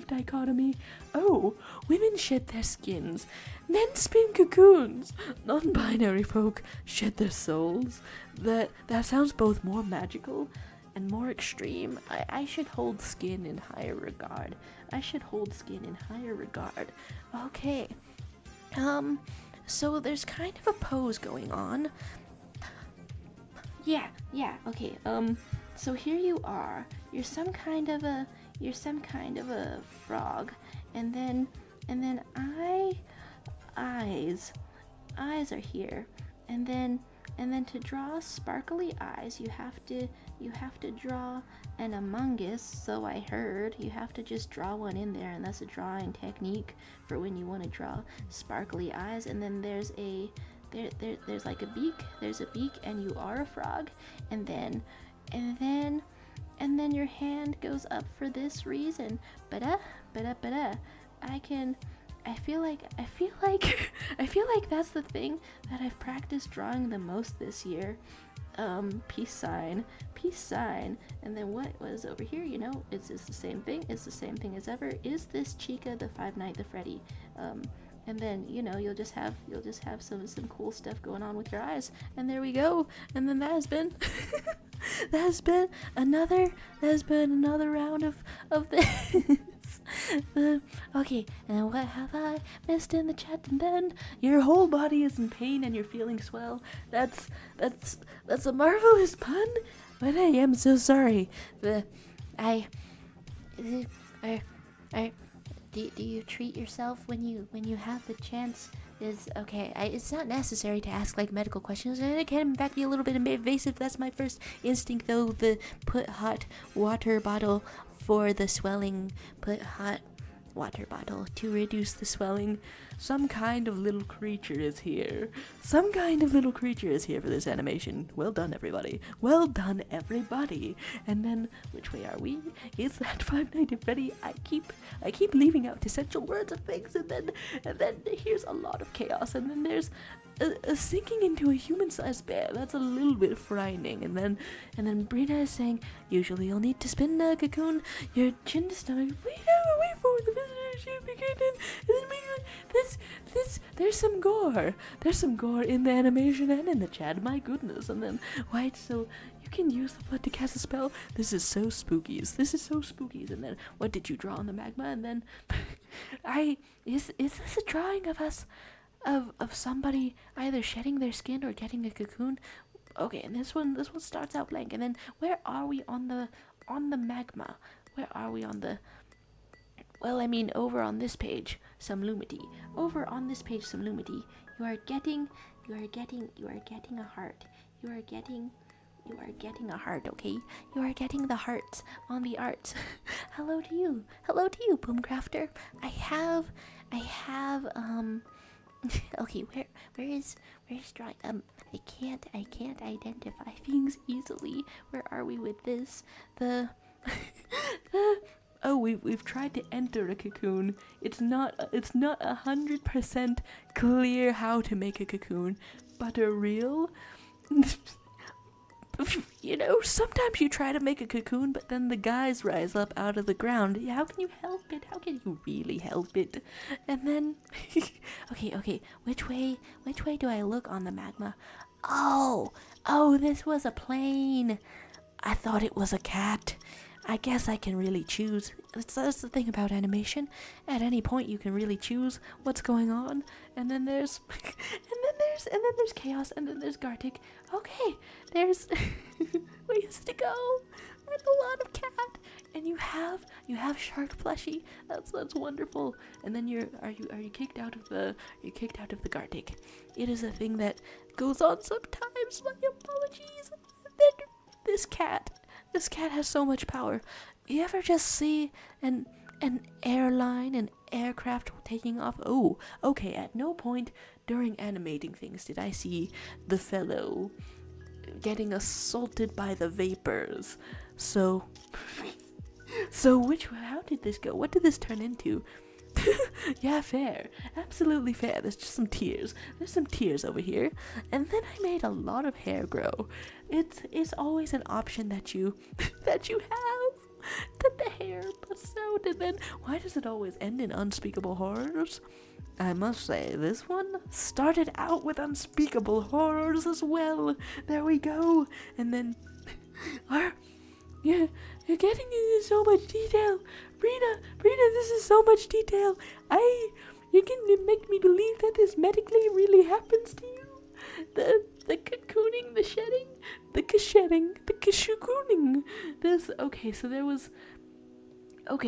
dichotomy. Oh, women shed their skins, men spin cocoons, non-binary folk shed their souls. That sounds both more magical and more extreme. I should hold skin in higher regard. Okay. So there's kind of a pose going on. Yeah, okay. So here you are. You're some kind of a frog. And then eyes are here. And then to draw sparkly eyes, you have to draw an Among Us, so I heard. You have to just draw one in there, and that's a drawing technique for when you want to draw sparkly eyes. And then there's like a beak. There's a beak, and you are a frog. And then your hand goes up for this reason. I I feel like I feel like that's the thing that I've practiced drawing the most this year. Peace sign, and then what was over here? You know, it's the same thing. It's the same thing as ever. Is this Chica the Five Night the Freddy? And then, you know, you'll just have some cool stuff going on with your eyes, and there we go. And then that has been that has been another round of this. Okay, and what have I missed in the chat? And then your whole body is in pain and you're feeling swell. That's a marvelous pun, but I am so sorry. Do you treat yourself when you have the chance? It's not necessary to ask like medical questions, and it can in fact be a little bit invasive. That's my first instinct, though. The put hot water bottle for the swelling. Put hot water bottle to reduce the swelling. Some kind of little creature is here. Some kind of little creature is here for this animation. Well done, everybody. Well done, everybody. And then, which way are we? Is that Five Nights at Freddy? I keep leaving out essential words of things, and then here's a lot of chaos, and then there's a sinking into a human-sized bear. That's a little bit frightening. And then Brina is saying, usually you'll need to spin a cocoon your chin to stomach. Wait for the visitor should begin. And then there's some gore. There's some gore in the animation and in the chat. My goodness. And then White, so you can use the blood to cast a spell. This is so spookies. And then what did you draw on the magma? And then is this a drawing of us? Of somebody either shedding their skin or getting a cocoon. Okay, and this one starts out blank. And then where are we on the magma? Where are we on the? Well, I mean, over on this page, some Lumity. Over on this page, some Lumity. You are getting a heart. You are getting a heart, okay? You are getting the hearts on the arts. Hello to you, Boomcrafter. I have okay, where's drawing? I can't identify things easily. Where are we with this? Oh, we've tried to enter a cocoon. It's not 100% clear how to make a cocoon, but a real. You know, sometimes you try to make a cocoon, but then the guys rise up out of the ground. How can you help it? How can you really help it? And then, okay, which way do I look on the magma? Oh, this was a plane. I thought it was a cat. I guess I can really choose. That's the thing about animation. At any point, you can really choose what's going on. And then there's, and then there's chaos, and then there's Gartic. Okay, there's ways to go. There's a lot of cat, and you have shark plushie. That's wonderful. And then are you kicked out of the Gartic? It is a thing that goes on sometimes. My apologies. And then this cat has so much power. You ever just see an airline, an aircraft taking off? Oh, okay, at no point during animating things did I see the fellow getting assaulted by the vapors. So how did this go? What did this turn into? Yeah, fair. Absolutely fair. There's just some tears. There's some tears over here. And then I made a lot of hair grow. It's always an option that you have. That the hair busts out, and then why does it always end in unspeakable horrors? I must say, this one started out with unspeakable horrors as well. There we go. And then you're getting into so much detail. Brina, this is so much detail. You can make me believe that this medically really happens to you. The cocooning, the shedding, the cocooning.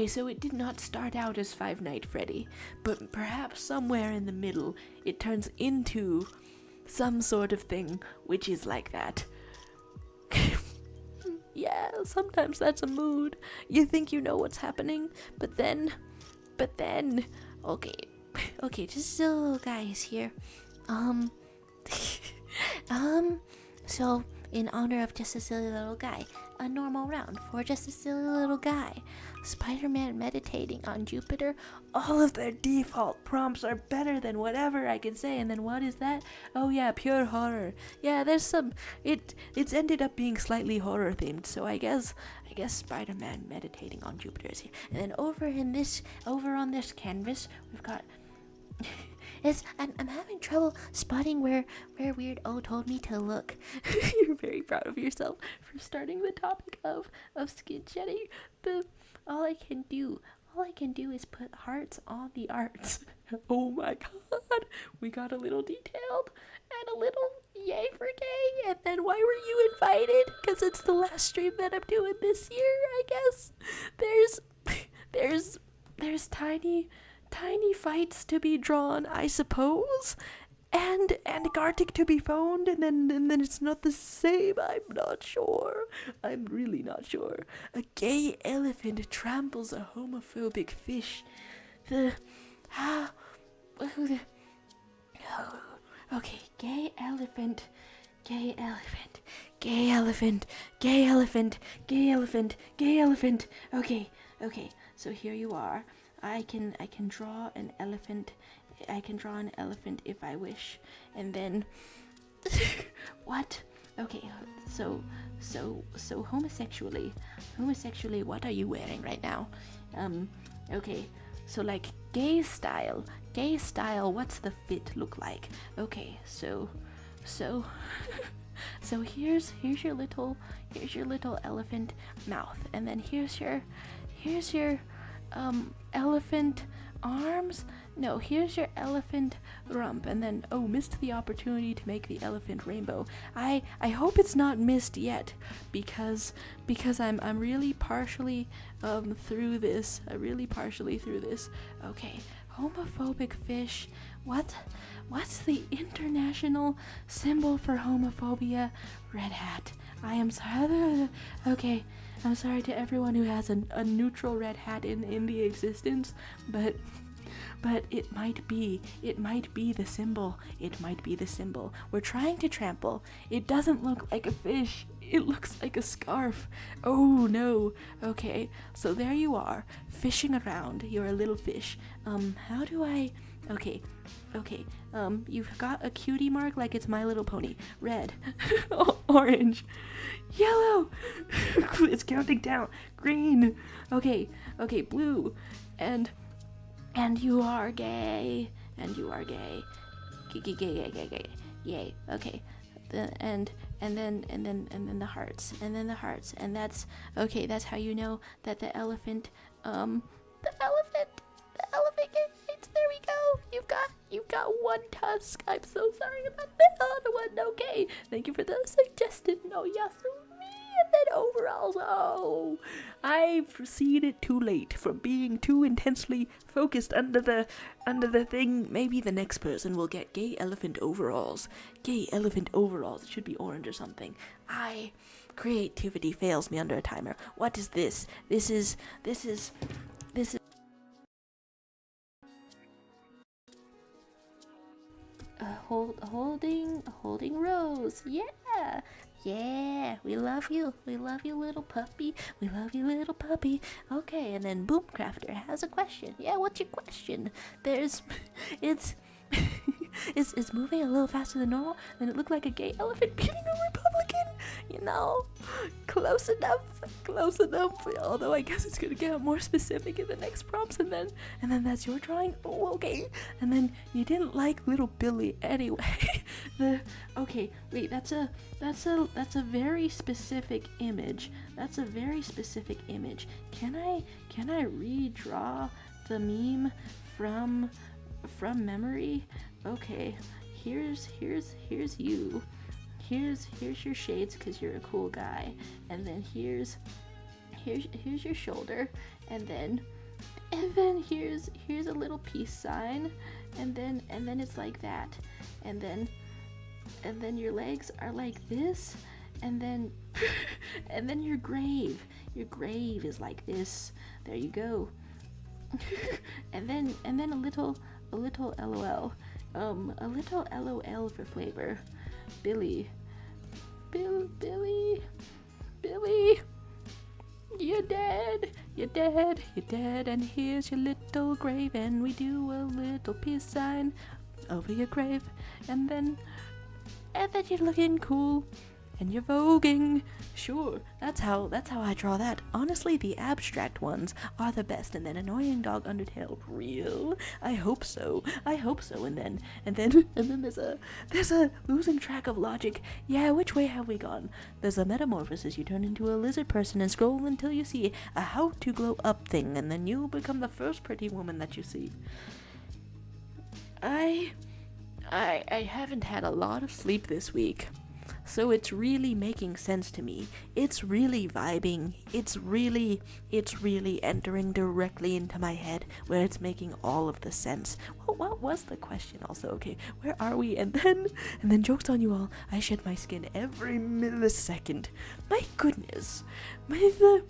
So it did not start out as Five Nights at Freddy, but perhaps somewhere in the middle it turns into some sort of thing which is like that. Yeah, sometimes that's a mood. You think you know what's happening, but then, okay, just a little guys here. So in honor of just a silly little guy, a normal round for just a silly little guy. Spider-Man meditating on Jupiter. All of their default prompts are better than whatever I can say. And then what is that? Oh yeah, pure horror. Yeah, there's some. It's ended up being slightly horror themed. So I guess Spider-Man meditating on Jupiter is here. And then over on this canvas, we've got. I'm having trouble spotting where Weird O told me to look. You're very proud of yourself for starting the topic of skin shedding. All I can do is put hearts on the arts. Oh my god, we got a little detailed and a little yay for gay. And then why were you invited? Because it's the last stream that I'm doing this year, I guess. There's tiny fights to be drawn, I suppose, and Gartic to be found, and then it's not the same. I'm not sure. I'm really not sure. A gay elephant tramples a homophobic fish. Okay, gay elephant. Okay, so here you are. I can draw an elephant. I can draw an elephant if I wish. And then what? Okay, so homosexually, what are you wearing right now? Okay, so like gay style, what's the fit look like? Okay, so here's your little elephant mouth, and then here's your elephant arms. No, here's your elephant rump, and then missed the opportunity to make the elephant rainbow. I hope it's not missed yet, because I'm really partially through this. Okay, homophobic fish. What's the international symbol for homophobia? Red hat. I am sorry. Okay, I'm sorry to everyone who has a neutral red hat in the existence, but it might be the symbol. We're trying to trample. It doesn't look like a fish. It looks like a scarf. Oh no. Okay, so there you are, fishing around. You're a little fish. How do I? Okay. You've got a cutie mark like it's My Little Pony. Red, orange, yellow. It's counting down. Green. Okay, blue, and you are gay. Gay. Yay. Okay. And then the hearts, and that's okay. That's how you know that the elephant gates. There we go. You've got one tusk. I'm so sorry about the other one. Okay, thank you for the suggested no yasumi. And then overalls. Oh, I proceeded too late from being too intensely focused under the thing. Maybe the next person will get gay elephant overalls. It should be orange or something. Creativity fails me under a timer. What is this? This is holding Rose. Yeah, we love you, little puppy. Okay, and then Boomcrafter has a question. Yeah, what's your question? It's moving a little faster than normal. Then it looked like a gay elephant beating a Republican. Close enough. Although I guess it's gonna get more specific in the next prompts, and then that's your drawing. Oh, okay. And then you didn't like little Billy anyway. Okay, wait. That's a very specific image. Can I redraw the meme from memory? Okay, here's you. Here's your shades because you're a cool guy, and then here's your shoulder, and then here's a little peace sign, and then it's like that, and then your legs are like this, and then your grave is like this. There you go. and then a little LOL, a little LOL for flavor. Billy, you're dead. you're dead, and here's your little grave, and we do a little peace sign over your grave, and then you're looking cool, and you're voguing. Sure, that's how I draw that. Honestly, the abstract ones are the best, and then annoying dog Undertale. Real? I hope so. And then there's a losing track of logic. Yeah, which way have we gone? There's a metamorphosis. You turn into a lizard person and scroll until you see a how to glow up thing, and then you become the first pretty woman that you see. I haven't had a lot of sleep this week, so it's really making sense to me. It's really vibing. It's really entering directly into my head, where it's making all of the sense. Well, what was the question also? Okay, where are we? And then joke's on you all, I shed my skin every millisecond. My goodness. The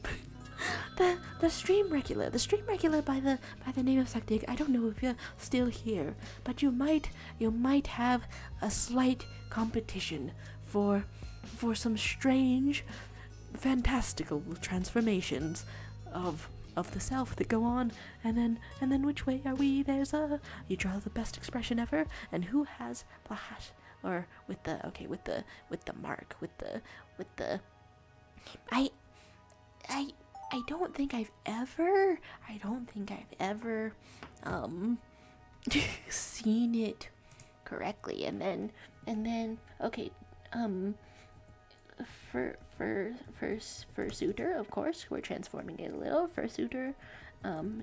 stream regular by the name of Saktig. I don't know if you're still here, but you might have a slight competition for some strange, fantastical transformations of the self that go on, and then which way are we? There's you draw the best expression ever, and who has plahash, or with the mark, with the I don't think I've ever seen it correctly, and then okay, fursuiter, of course, we're transforming it a little. Fursuiter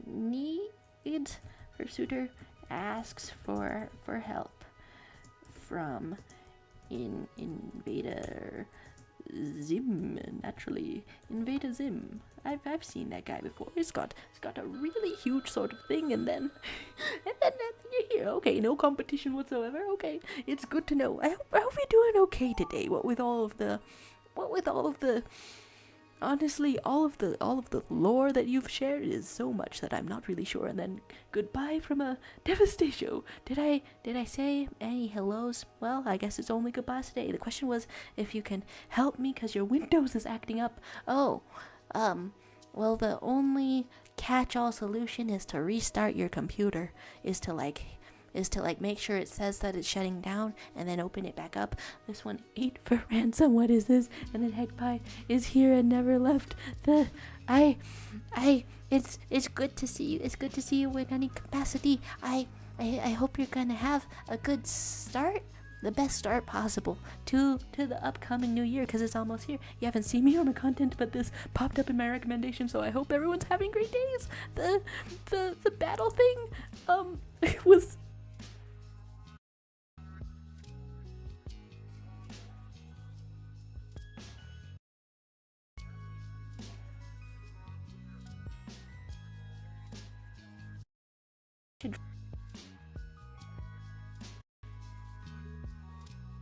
needs, fursuiter asks for help from Invader Zim, naturally. Invader Zim. I've seen that guy before. He's got a really huge sort of thing, and then you're here. Okay, no competition whatsoever. Okay, it's good to know. I hope you're doing okay today. What with all of the honestly, all of the lore that you've shared is so much that I'm not really sure. And then goodbye from a devastation. Did I say any hellos? Well, I guess it's only goodbyes today. The question was if you can help me because your Windows is acting up. Oh, well, the only catch-all solution is to restart your computer. Is to make sure it says that it's shutting down and then open it back up. This one, 8 for ransom. What is this? And then Hegpie is here and never left. It's good to see you. It's good to see you in any capacity. I hope you're gonna have a good start, the best start possible to the upcoming new year, because it's almost here. You haven't seen me on the content, but this popped up in my recommendation, so I hope everyone's having great days. The battle thing was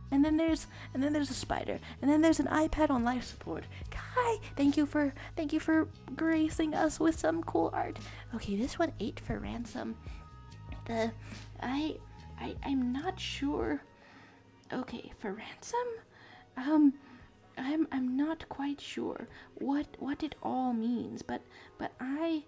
and then there's a spider, and then there's an iPad on life support. Kai, thank you for gracing us with some cool art. Okay, this one, 8 for ransom. I'm not sure. Okay, for ransom, I'm not quite sure what it all means, but I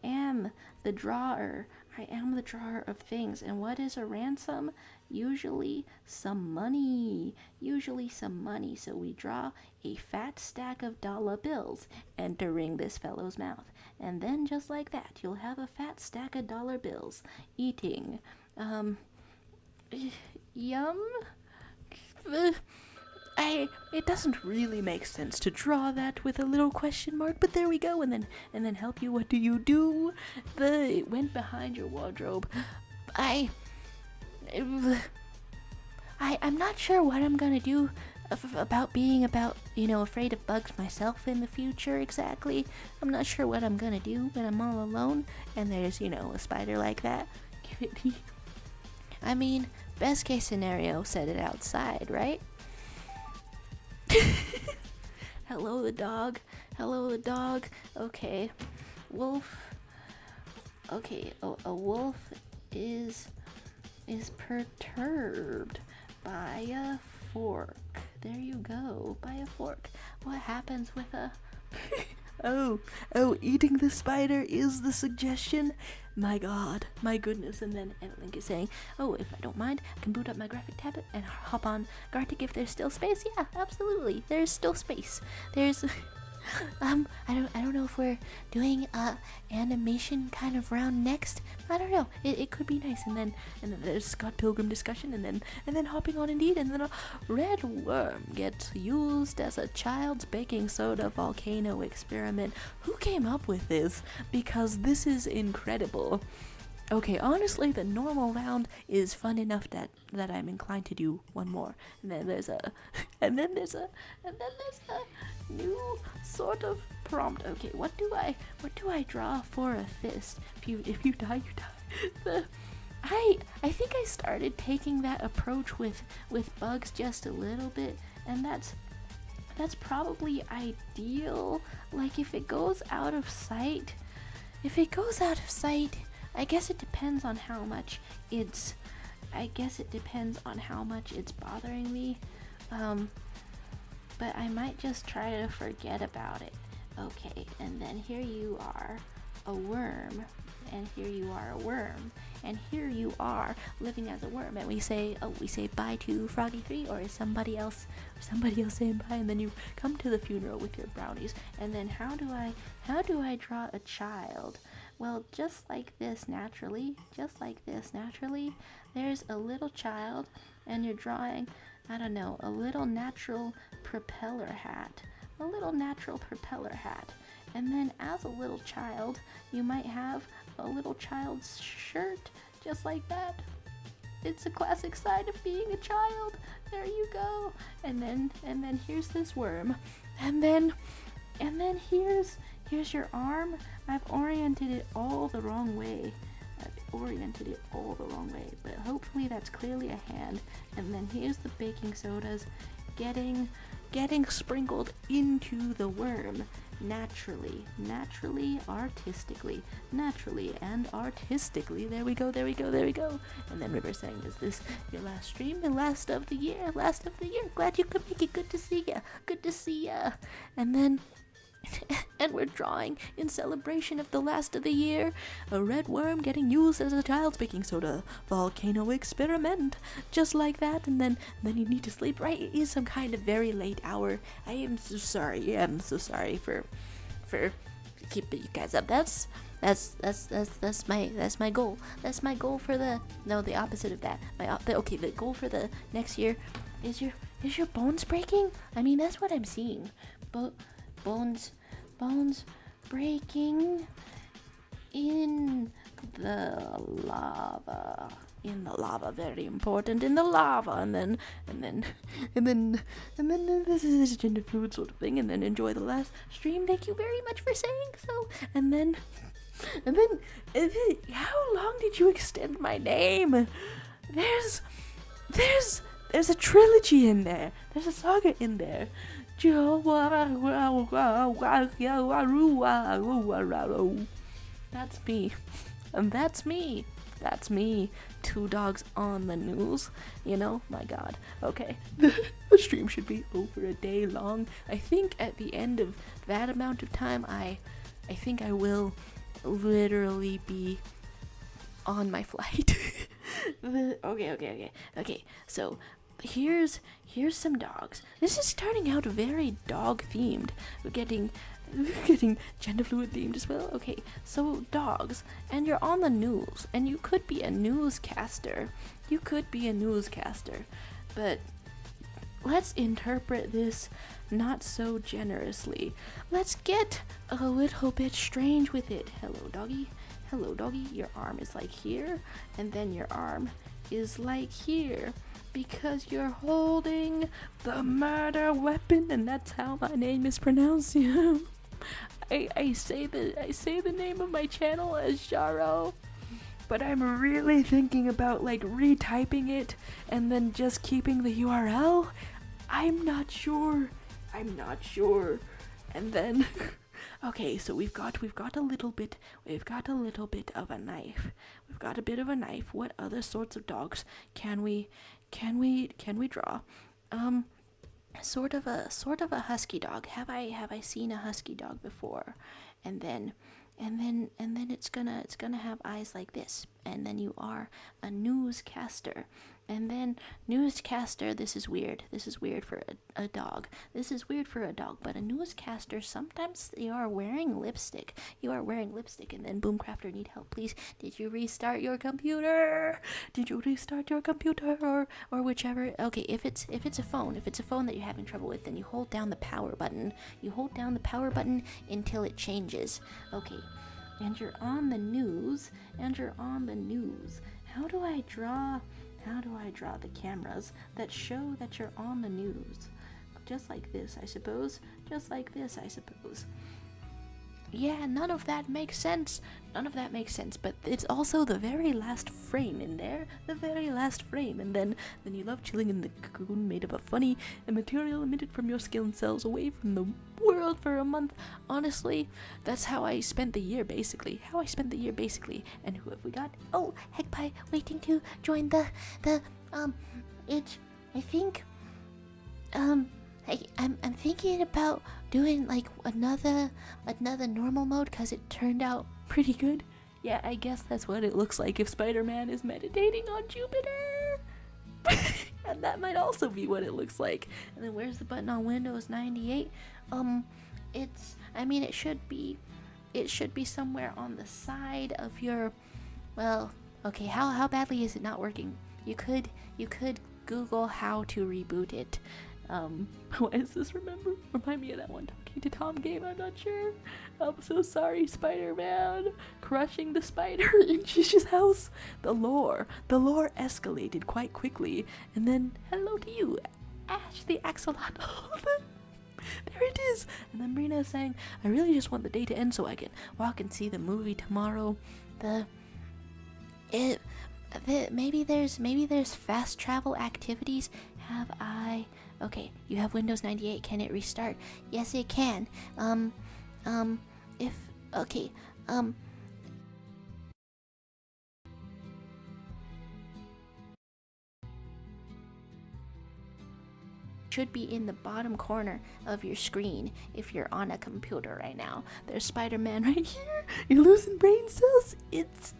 am the drawer. I am the drawer of things. And what is a ransom? Usually some money. So we draw a fat stack of dollar bills entering this fellow's mouth. And then just like that, you'll have a fat stack of dollar bills eating. Yum? It doesn't really make sense to draw that with a little question mark, but there we go. And then help you. What do you do? It went behind your wardrobe. I'm not sure what I'm gonna do about being afraid of bugs myself in the future exactly. I'm not sure what I'm gonna do when I'm all alone and there's a spider like that. I mean, best case scenario, set it outside, right? Hello the dog. Okay, wolf. Okay, a wolf is perturbed by a fork. There you go, by a fork. What happens with a Oh, eating the spider is the suggestion? My god, my goodness. And then Link is saying, oh, if I don't mind, I can boot up my graphic tablet and hop on Gartic if there's still space. Yeah, absolutely. There's still space. There's I don't know if we're doing animation kind of round next. I don't know. It could be nice. And then there's Scott Pilgrim discussion, and then hopping on Indeed, and then a red worm gets used as a child's baking soda volcano experiment. Who came up with this? Because this is incredible. Okay, honestly, the normal round is fun enough that I'm inclined to do one more. And then there's a new sort of prompt. Okay, what do I draw for a fist? If you die, you die. I think I started taking that approach with bugs just a little bit, and that's probably ideal. Like if it goes out of sight, I guess it depends on how much it's bothering me. But I might just try to forget about it. Okay, and then here you are, a worm, and here you are a worm, and here you are living as a worm, and we say bye to Froggy 3, or is somebody else saying bye, and then you come to the funeral with your brownies. And then how do I draw a child? Well, just like this naturally, there's a little child, and you're drawing, I don't know, a little natural propeller hat. And then as a little child, you might have a little child's shirt, just like that. It's a classic sign of being a child. There you go. And then here's this worm. And then here's your arm. I've oriented it all the wrong way. But hopefully that's clearly a hand. And then here's the baking sodas getting sprinkled into the worm naturally and artistically. There we go. And then River saying, is this your last stream? The last of the year. Glad you could make it. Good to see ya. And then and we're drawing in celebration of the last of the year, a red worm getting used as a child's baking soda volcano experiment, just like that. And then you need to sleep, right? It is some kind of very late hour. I am so sorry for keeping you guys up. That's my goal. That's my goal for the opposite of that. The goal for the next year is your bones breaking? I mean, that's what I'm seeing. Bones breaking in the lava. Very important, in the lava. And then this is a gender fluid sort of thing. And then enjoy the last stream. Thank you very much for saying so. And then how long did you extend my name? There's a trilogy in there. There's a saga in there. That's me. And that's me. 2 dogs on the news. My god. Okay. The stream should be over a day long. I think at the end of that amount of time, I think I will literally be on my flight. Okay. So here's some dogs. This is starting out very dog themed. We're getting gender fluid themed as well. Okay, so dogs, and you're on the news, and you could be a newscaster. But let's interpret this not so generously. Let's get a little bit strange with it. Hello doggy. Your arm is like here, and then your arm is like here, because you're holding the murder weapon, and that's how my name is pronounced. I say the name of my channel as Jaro, but I'm really thinking about retyping it and then just keeping the URL. I'm not sure. And then okay, so we've got a little bit of a knife. What other sorts of dogs can we draw? sort of a husky dog. Have I seen a husky dog before? And then it's gonna have eyes like this, and then you are a newscaster. And then newscaster, this is weird for a dog. This is weird for a dog, but a newscaster, sometimes you are wearing lipstick. And then Boomcrafter, need help, please. Did you restart your computer? Or whichever? Okay, if it's a phone that you're having trouble with, then you hold down the power button. Until it changes. Okay. And you're on the news. How do I draw the cameras that show that you're on the news? Just like this, I suppose. Yeah, none of that makes sense, but it's also the very last frame in there, and then you love chilling in the cocoon made of a funny material emitted from your skin cells away from the world for a month. Honestly, that's how I spent the year, basically. And who have we got? Oh, Heckpie waiting to join the I think I'm thinking about doing like another normal mode because it turned out pretty good. Yeah, I guess that's what it looks like if Spider-Man is meditating on Jupiter. And that might also be what it looks like. And then where's the button on Windows 98? It should be somewhere on the side of your, well, okay, how badly is it not working? You could Google how to reboot it. Why does this remind me of that one Talking to Tom game? I'm not sure. I'm so sorry, Spider-Man. Crushing the spider in Shisha's house. The lore escalated quite quickly. And then, hello to you, Ash the Axolotl. There it is. And then Brina is saying, I really just want the day to end so I can walk and see the movie tomorrow. Maybe there's fast travel activities. Okay, you have Windows 98. Can it restart? Yes, it can. Should be in the bottom corner of your screen if you're on a computer right now. There's Spider-Man right here. You're losing brain cells. It's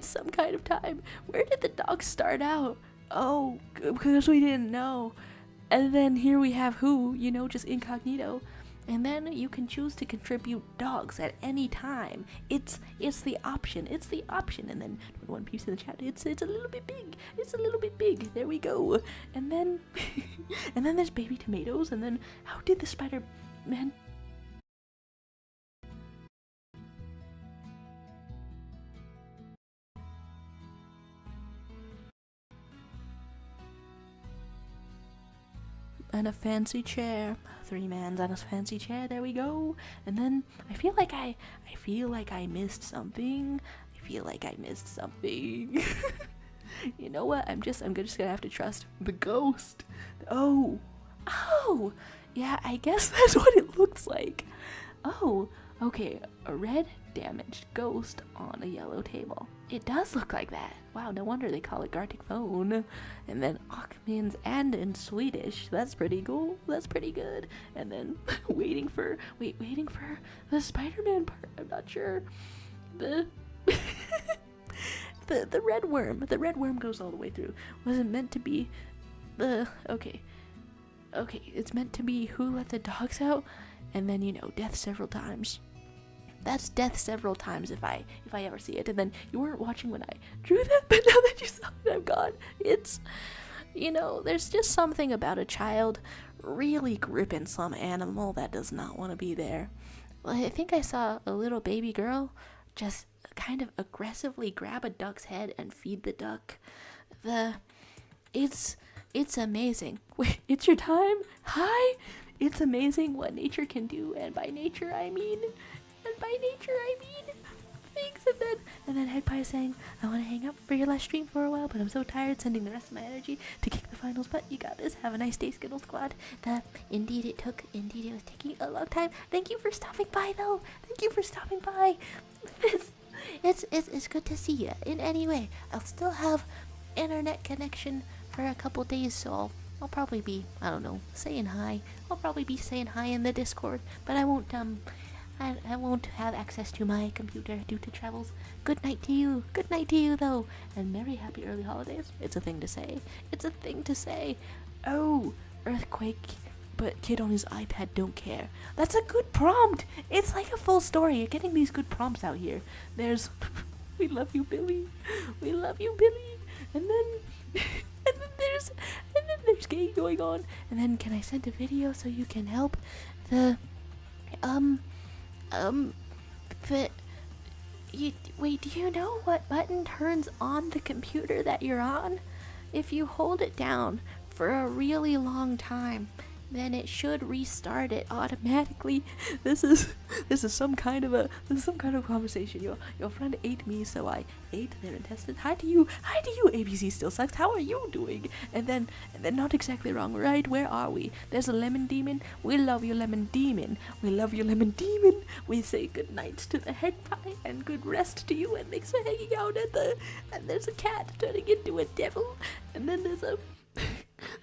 some kind of time. Where did the dog start out? Oh, because we didn't know. And then here we have who, just incognito. And then you can choose to contribute dogs at any time. It's the option. And then one piece in the chat, it's a little bit big. There we go. And then and then there's baby tomatoes. And then how did the Spider-Man and a fancy chair, 3 mans on a fancy chair, there we go. And then I feel like I missed something. You know what? I'm just gonna have to trust the ghost. Oh, yeah, I guess that's what it looks like. Oh, okay, a red damaged ghost on a yellow table. It does look like that. Wow, no wonder they call it Gartic Phone. And then Achmins and in Swedish. That's pretty cool. That's pretty good. And then waiting for the Spider-Man part. I'm not sure. The the red worm. The red worm goes all the way through. Was it meant to be okay, it's meant to be who let the dogs out, and then death several times. That's death several times if I ever see it. And then you weren't watching when I drew that, but now that you saw it, I'm gone. It's, there's just something about a child really gripping some animal that does not want to be there. Well, I think I saw a little baby girl just kind of aggressively grab a duck's head and feed the duck. It's amazing. Wait, it's your time? Hi? It's amazing what nature can do, and by nature I mean thanks. And then Headpie is saying, I want to hang up for your last stream for a while, but I'm so tired sending the rest of my energy to kick the finals butt. You got this. Have a nice day, Skittle Squad. Indeed it was taking a long time. Thank you for stopping by, though. It's good to see you in any way. I'll still have internet connection for a couple days, so I'll probably be, I don't know, saying hi. I'll probably be saying hi in the Discord, but I won't I won't have access to my computer due to travels. Good night to you. Good night to you, though. And merry happy early holidays. It's a thing to say. It's a thing to say. Oh, earthquake, but kid on his iPad don't care. That's a good prompt. It's like a full story. You're getting these good prompts out here. There's, we love you, Billy. We love you, Billy. And then, and then there's gay going on. And then can I send a video so you can help? Wait, do you know what button turns on the computer that you're on? If you hold it down for a really long time, then it should restart it automatically. This is some kind of conversation. Your friend ate me, so I ate their intestines. Hi to you, ABC still sucks. How are you doing? And then not exactly wrong, right? Where are we? There's a lemon demon. We love you, lemon demon. We love you, lemon demon. We say good night to the head pie and good rest to you, and thanks for hanging out and there's a cat turning into a devil, and then there's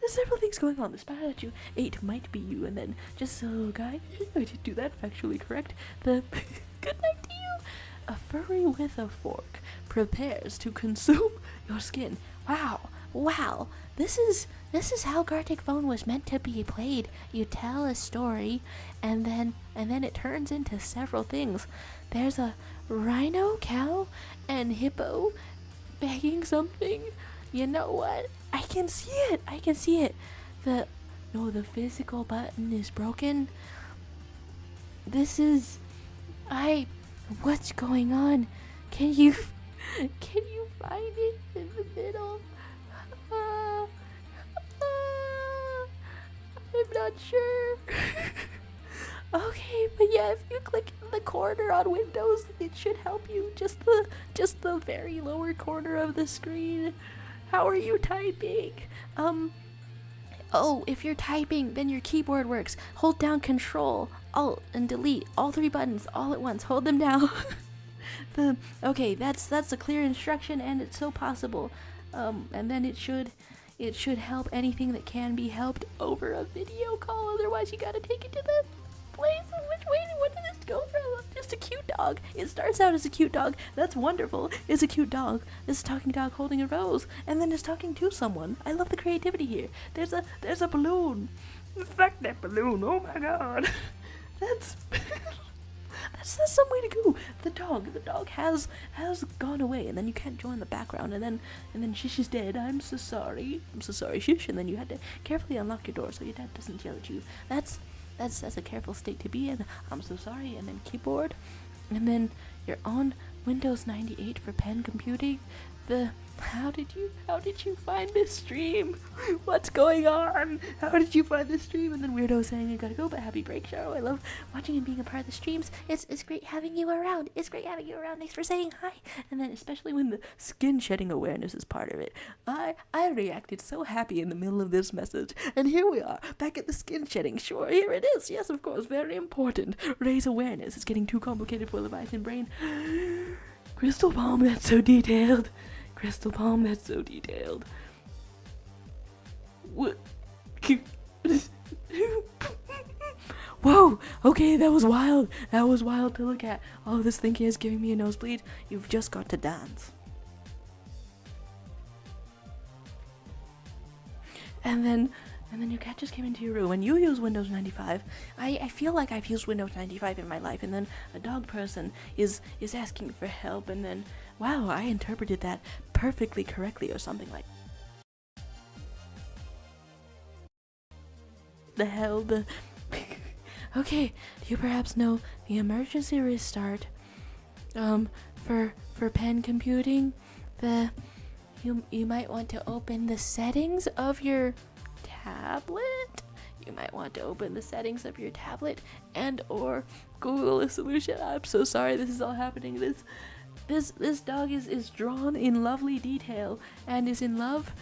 several things going on. The spider that you ate might be you, and then just a little guy. I did do that factually correct. The good night to you. A furry with a fork prepares to consume your skin. Wow. This is how Gartic Phone was meant to be played. You tell a story, and then it turns into several things. There's a rhino, cow, and hippo begging something. You know what? I can see it. The physical button is broken. What's going on? Can you find it in the middle? I'm not sure. Okay, but yeah, if you click in the corner on Windows, it should help you. Just the very lower corner of the screen. How are you typing? If you're typing, then your keyboard works. Hold down Control, Alt, and Delete. All three buttons all at once. Hold them down. That's a clear instruction, and it's so possible. And then it should help anything that can be helped over a video call. Otherwise, you gotta take it to the place. Which way? What did this go from? Just a cute dog. It starts out as a cute dog. That's wonderful. It's a cute dog. It's a talking dog holding a rose, and then it's talking to someone. I love the creativity here. There's a balloon. Fuck that balloon. Oh my god. That's some way to go. The dog has gone away, and then you can't join the background, and then Shish is dead. I'm so sorry, Shish. And then you had to carefully unlock your door so your dad doesn't yell at you. That's a careful state to be in. I'm so sorry. And then keyboard, and then you're on Windows 98 for pen computing. How did you find this stream? What's going on? How did you find this stream? And then Weirdo saying I gotta go, but happy break show. I love watching and being a part of the streams. It's great having you around. Thanks for saying hi. And then especially when the skin shedding awareness is part of it. I reacted so happy in the middle of this message. And here we are, back at the skin shedding. Sure, here it is. Yes, of course, very important. Raise awareness. It's getting too complicated for the Leviathan brain. Crystal Palm, that's so detailed. What? Whoa, okay, that was wild to look at. Oh, this thing is giving me a nosebleed. You've just got to dance. And then your cat just came into your room, and you use Windows 95. I feel like I've used Windows 95 in my life, and then a dog person is asking for help, and then, wow, I interpreted that perfectly correctly or something like the hell. Okay, do you perhaps know the emergency restart for pen computing? You might want to open the settings of your tablet. And or Google a solution. I'm so sorry this is all happening. This dog is drawn in lovely detail and is in love.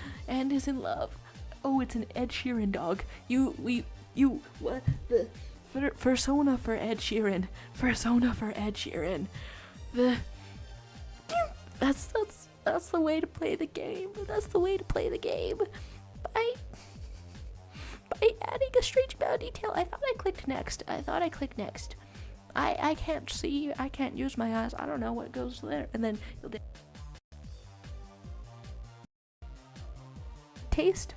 Oh, it's an Ed Sheeran dog. What the persona for Ed Sheeran. That's the way to play the game. Bye. adding a strange amount of detail. I thought I clicked next. I can't see. I can't use my eyes. I don't know what goes there. And then you'll taste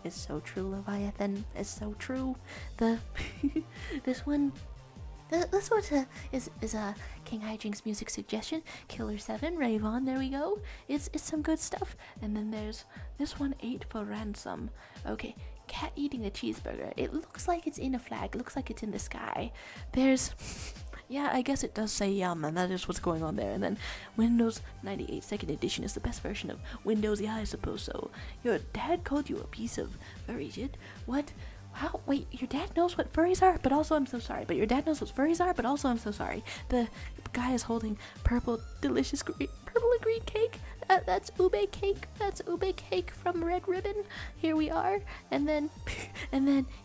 is so true, Leviathan. It's so true. The this one is a King Hijinks music suggestion. Killer 7, Rave On, there we go. It's some good stuff. And then there's this one, 8 for Ransom. Okay, cat eating a cheeseburger. It looks like it's in a flag. It looks like it's in the sky. There's yeah, I guess it does say yum, and that is what's going on there. And then Windows 98 2nd edition is the best version of Windows, yeah, I suppose so. Your dad called you a piece of furry shit? What? How? Wait, your dad knows what furries are, but also I'm so sorry. But your dad knows what furries are, but also I'm so sorry. The guy is holding purple, delicious purple and green cake. That's ube cake. That's ube cake from Red Ribbon. Here we are, and then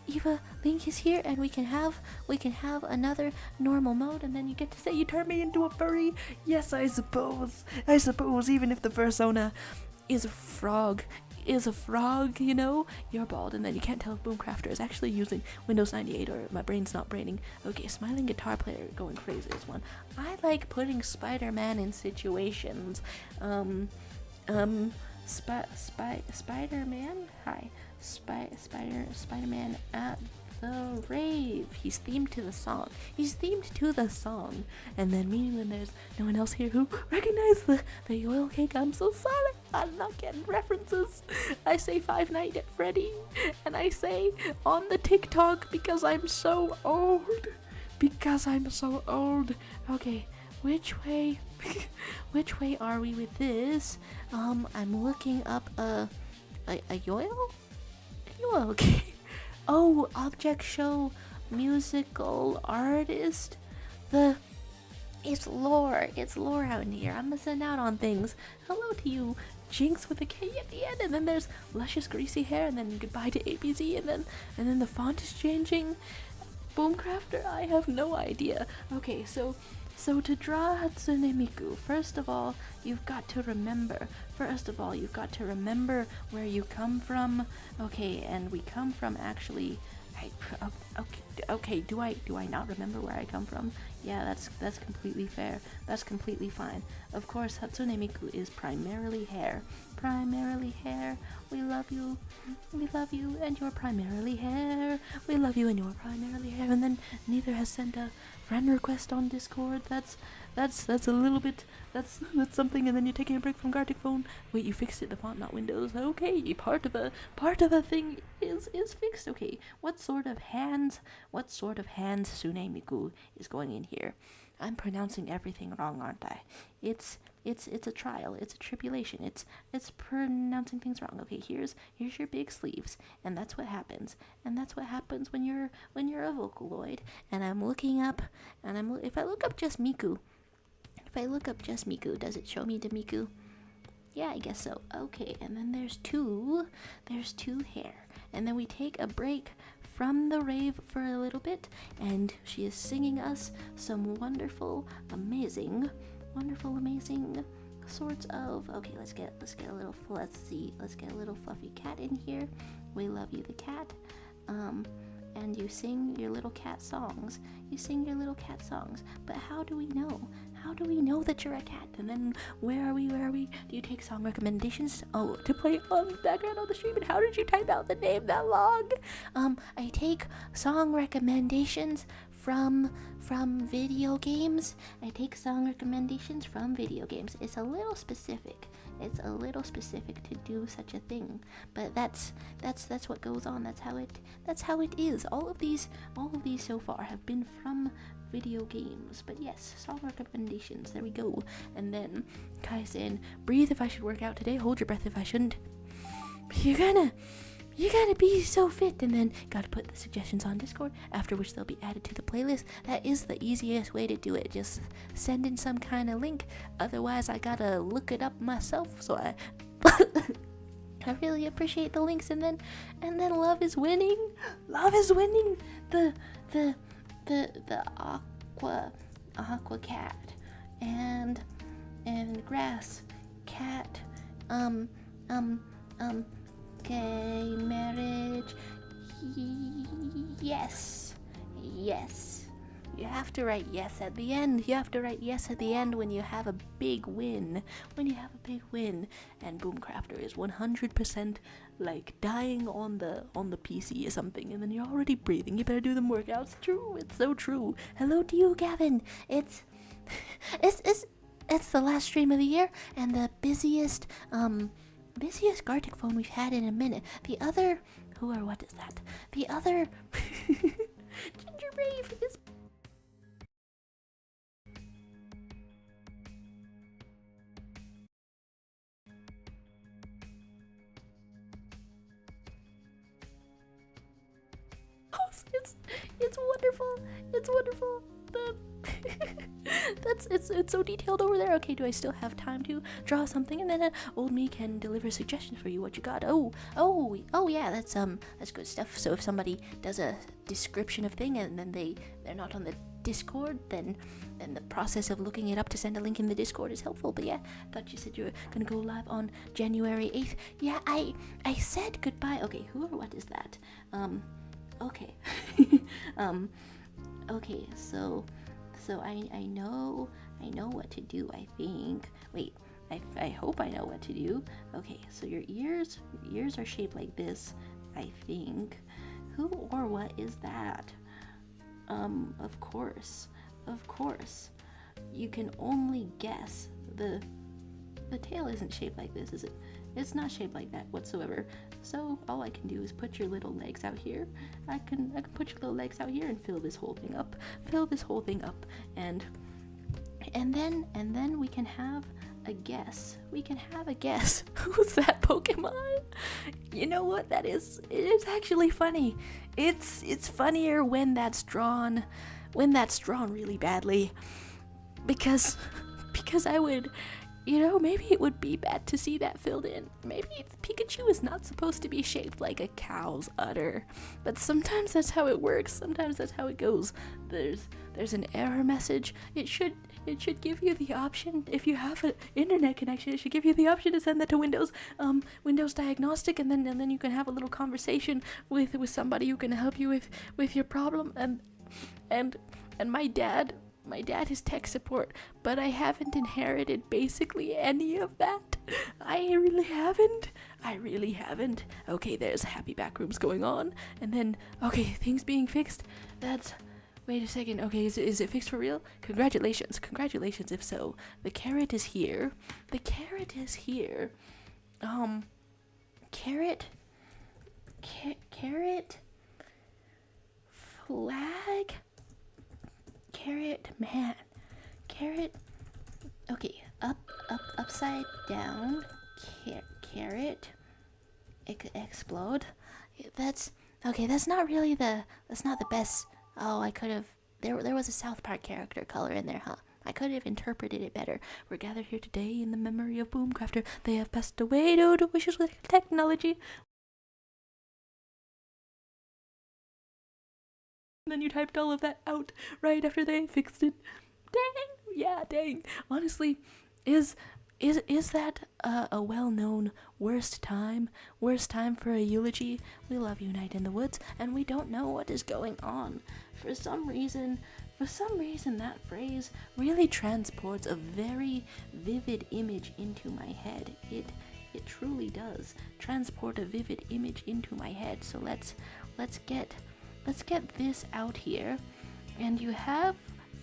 Eva Link is here, and we can have another normal mode, and then you get to say you turn me into a furry. Yes, I suppose. Even if the persona is a frog, you know, you're bald, and then you can't tell if Boomcrafter is actually using Windows 98 or my brain's not braining. Okay, smiling guitar player going crazy is one. I like putting Spider-Man in situations. Spider-Man? Hi. Spider-Man at the rave. He's themed to the song. And then me, when there's no one else here who recognizes the oil cake, I'm so sorry. I'm not getting references. I say Five Nights at Freddy, and I say on the TikTok because I'm so old. Okay, which way are we with this? I'm looking up a oil cake. Oh, object show musical artist. It's lore out in here. I'm missing out on things. Hello to you, Jinx with a K at the end, and then there's luscious greasy hair, and then goodbye to ABZ, and then the font is changing. Boomcrafter, I have no idea. Okay, so to draw Hatsune Miku, first of all, you've got to remember where you come from. Okay, and we come from actually. Okay, do I not remember where I come from? Yeah, that's completely fair. That's completely fine. Of course, Hatsune Miku is primarily hair. We love you, and you're primarily hair. We love you, and you're primarily hair. And then neither has sent a friend request on Discord. That's a little bit. That's something. And then you're taking a break from Gartic Phone. Wait, you fixed it. The font, not Windows. Okay, part of a thing is fixed. Okay, what sort of hands Sune Miku is going in here? I'm pronouncing everything wrong, aren't I? It's a trial. It's a tribulation. It's pronouncing things wrong. Okay, here's your big sleeves, and that's what happens. And that's what happens when you're a Vocaloid. And I'm looking up, and if I look up just Miku, does it show me the Miku? Yeah, I guess so. Okay, and then there's two hair, and then we take a break from the rave for a little bit, and she is singing us some wonderful, amazing sorts of. Okay, let's get a little fluffy cat in here. We love you, the cat. And you sing your little cat songs. But how do we know? How do we know that you're a cat? And then where are we? Do you take song recommendations? Oh, to play on the background on the stream? And how did you type out the name that long? I take song recommendations from video games. It's a little specific. To do such a thing, but that's what goes on. That's how it is. All of these so far have been from video games, but yes, song recommendations. There we go. And then Kai saying, breathe if I should work out today, hold your breath if I shouldn't. You gotta be so fit, and then gotta put the suggestions on Discord, after which they'll be added to the playlist. That is the easiest way to do it. Just send in some kind of link. Otherwise, I gotta look it up myself. So I really appreciate the links. And then love is winning. The aqua cat and grass cat gay marriage, Yes. Yes. You have to write yes at the end. You have to write yes at the end when you have a big win. When you have a big win. And Boomcrafter is 100% like dying on the PC or something, and then you're already breathing. You better do them workouts. True, it's so true. Hello to you, Gavin. It's the last stream of the year and the busiest Gartic phone we've had in a minute. The other what is that? The other Ginger Brave is it's wonderful. It's wonderful. It's so detailed over there. Okay, do I still have time to draw something? And then old me can deliver suggestions for you. What you got? Oh yeah, that's good stuff. So if somebody does a description of thing and then they're not on the Discord, then the process of looking it up to send a link in the Discord is helpful. But yeah, I thought you said you were gonna go live on January 8th. Yeah, I said goodbye. Okay, who or what is that? Okay. Okay, so I know what to do, I think. Wait, I hope I know what to do. Okay, so your ears are shaped like this, I think. Who or what is that? Of course. You can only guess. The tail isn't shaped like this, is it? It's not shaped like that whatsoever. So all I can do is put your little legs out here. I can put your little legs out here and fill this whole thing up. And then we can have a guess. Who's that Pokemon? You know what it is actually funny. It's funnier when that's drawn really badly. Because I would, maybe it would be bad to see that filled in. Maybe Pikachu is not supposed to be shaped like a cow's udder, but sometimes that's how it works. Sometimes that's how it goes. There's an error message. It should give you the option, if you have an internet connection, it should give you the option to send that to Windows Diagnostic, and then you can have a little conversation with somebody who can help you with your problem. And my dad is tech support, but I haven't inherited basically any of that. I really haven't. Okay, there's happy backrooms going on, and then, okay, things being fixed. Wait a second, okay, is it fixed for real? Congratulations if so. The carrot is here. Carrot flag. Carrot, man. Carrot. Okay, upside down. Carrot. Explode. That's okay. That's not the best. Oh, I could have. There was a South Park character color in there, huh? I could have interpreted it better. We're gathered here today in the memory of Boomcrafter. They have passed away due to wishes with technology. And then you typed all of that out right after they fixed it. Dang. Honestly, is that a well-known worst time for a eulogy? We love you, Night in the Woods, and we don't know what is going on. For some reason, that phrase really transports a very vivid image into my head. It truly does transport a vivid image into my head. So let's get this out here. And you have,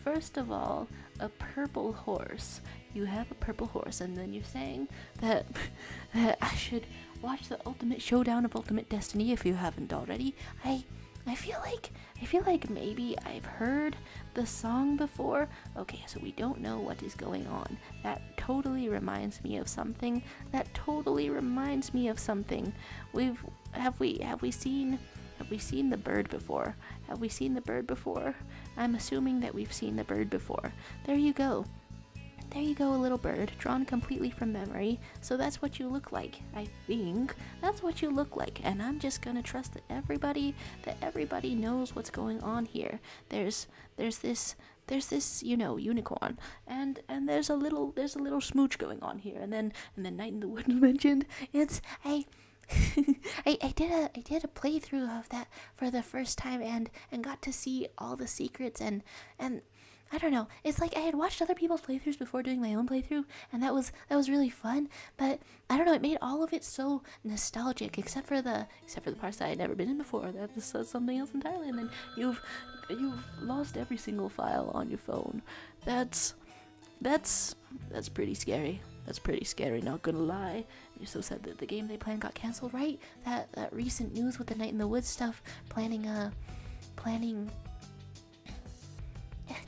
first of all, a purple horse. And then you're saying that I should watch the Ultimate Showdown of Ultimate Destiny if you haven't already. I feel like maybe I've heard the song before. Okay, so we don't know what is going on. That totally reminds me of something. Have we seen the bird before? I'm assuming that we've seen the bird before. There you go, a little bird drawn completely from memory. So that's what you look like. I think that's what you look like, and I'm just gonna trust that everybody knows what's going on here. There's this unicorn, and there's a little smooch going on here, and then Night in the Woods mentioned. I did a playthrough of that for the first time and got to see all the secrets and I don't know. It's like I had watched other people's playthroughs before doing my own playthrough, and that was really fun. But I don't know. It made all of it so nostalgic, except for the parts that I'd never been in before. That was something else entirely. And then you've lost every single file on your phone. That's pretty scary. That's pretty scary. Not gonna lie. You're so sad that the game they planned got canceled, right? That recent news with the Night in the Woods stuff, planning.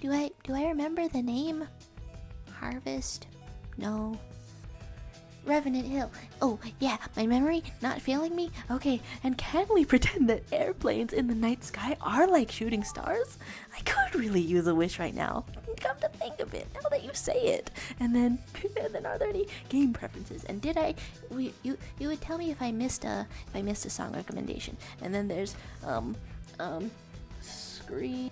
Do I remember the name? Harvest? No. Revenant Hill. Oh, yeah, my memory not failing me? Okay, and can we pretend that airplanes in the night sky are like shooting stars? I could really use a wish right now. Come to think of it, now that you say it. And then are there any game preferences? And you would tell me if I missed a song recommendation. And then there's screen.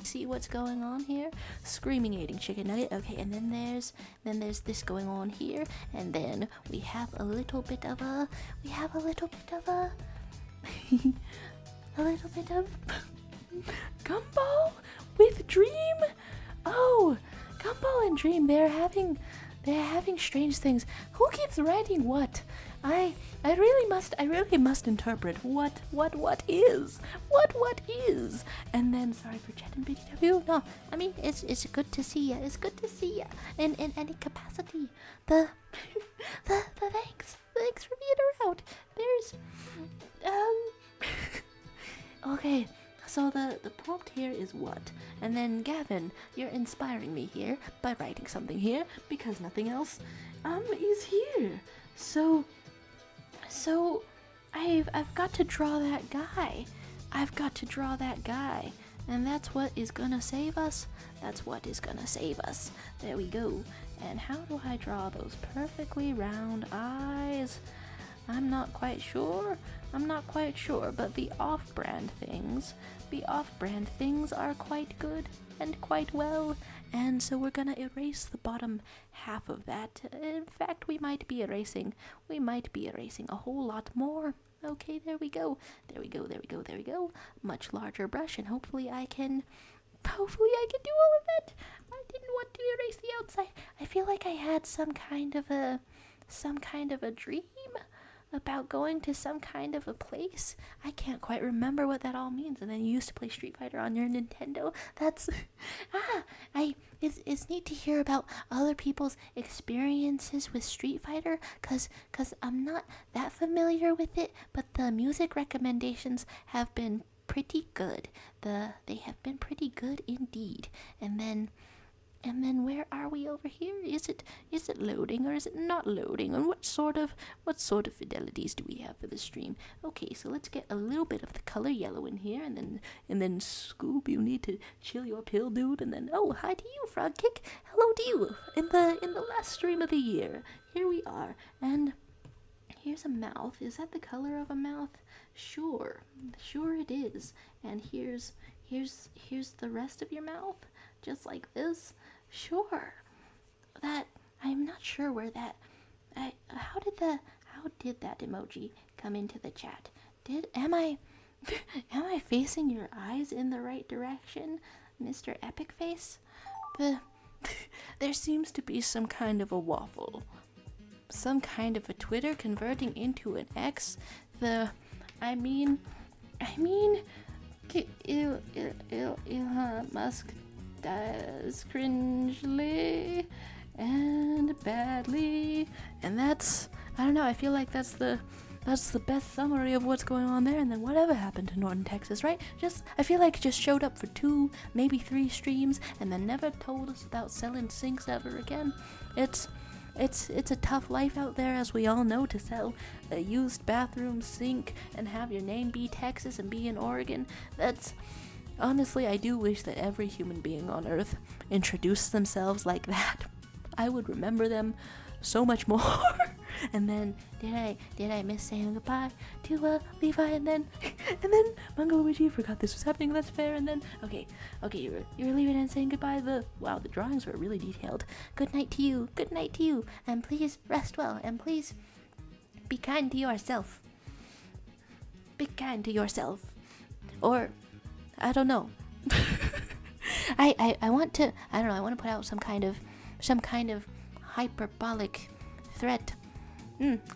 See what's going on here? Screaming eating chicken nugget. Okay, and then there's this going on here, and then we have a little bit of a Gumball with Dream. Oh, Gumball and Dream, they're having strange things. Who keeps writing what? I really must interpret what is. And then sorry for chatting BTW. No, I mean it's good to see ya. It's good to see ya. In any capacity. The thanks for being around. There's okay. So the prompt here is what? And then Gavin, you're inspiring me here by writing something here because nothing else is here. So I've got to draw that guy. And that's what is gonna save us. There we go. And how do I draw those perfectly round eyes? I'm not quite sure, but the off-brand things are quite good and quite well, and so we're gonna erase the bottom half of that. In fact, we might be erasing a whole lot more. Okay, there we go. Much larger brush, and hopefully I can do all of that. I didn't want to erase the outside. I feel like I had some kind of a dream about going to some kind of a place. I can't quite remember what that all means. And then you used to play Street Fighter on your Nintendo. That's it's neat to hear about other people's experiences with Street Fighter, cause I'm not that familiar with it, but the music recommendations have been pretty good. They have been pretty good indeed. And then where are we over here? Is it loading or is it not loading? And what sort of fidelities do we have for the stream? Okay, so let's get a little bit of the color yellow in here, and then Scoob, you need to chill your pill, dude. And then hi to you, Frog Kick. Hello to you in the last stream of the year. Here we are, and here's a mouth. Is that the color of a mouth? Sure it is. And here's the rest of your mouth, just like this. Sure. That I'm not sure where that. How did that emoji come into the chat? Am I facing your eyes in the right direction, Mr. Epic Face? There seems to be some kind of a waffle. Some kind of a Twitter converting into an X. Elon Musk does cringely and badly, and that's, I don't know, I feel like that's the best summary of what's going on there. And then whatever happened to Northern Texas, right? I feel like just showed up for 2, maybe 3 streams and then never told us about selling sinks ever again. It's a tough life out there, as we all know, to sell a used bathroom sink and have your name be Texas and be in Oregon. Honestly, I do wish that every human being on Earth introduced themselves like that. I would remember them so much more. And then did I miss saying goodbye to Levi? And then Mango Luigi forgot this was happening. That's fair. And then okay, you were leaving and saying goodbye. The drawings were really detailed. Good night to you. Good night to you. And please rest well. And please be kind to yourself. Be kind to yourself. Or I don't know. I want to put out some kind of hyperbolic threat.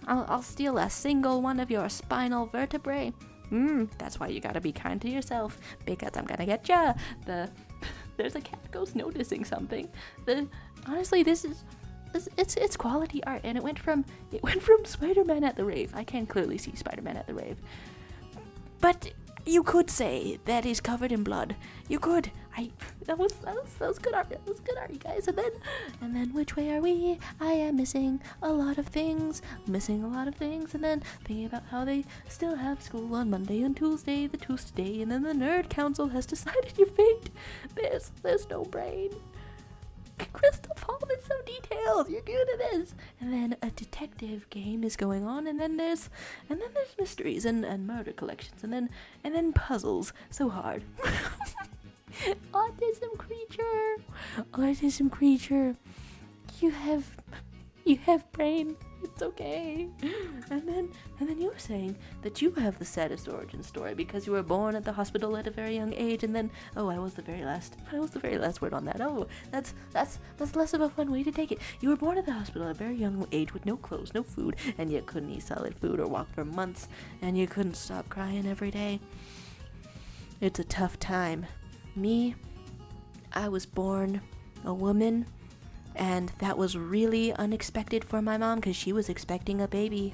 I'll steal a single one of your spinal vertebrae. That's why you gotta be kind to yourself, because I'm gonna get ya. There's a cat ghost noticing something. Honestly, it's quality art, and it went from Spider-Man at the rave. I can clearly see Spider-Man at the rave, but you could say that he's covered in blood. You could. That was good art. That was good art, you guys. And then which way are we? I am missing a lot of things. And then thinking about how they still have school on Monday and Tuesday, the Tuesday, and then the nerd council has decided your fate. There's no brain. Crystal Palm is so detailed. You're good at this. And then a detective game is going on, and then there's mysteries and murder collections, and then puzzles. So hard. Autism creature. You have brain. It's okay. And then you were saying that you have the saddest origin story because you were born at the hospital at a very young age, and then I was the very last word on that. Oh, that's less of a fun way to take it. You were born at the hospital at a very young age with no clothes, no food, and you couldn't eat solid food or walk for months, and you couldn't stop crying every day. It's a tough time. Me, I was born a woman, and that was really unexpected for my mom because she was expecting a baby.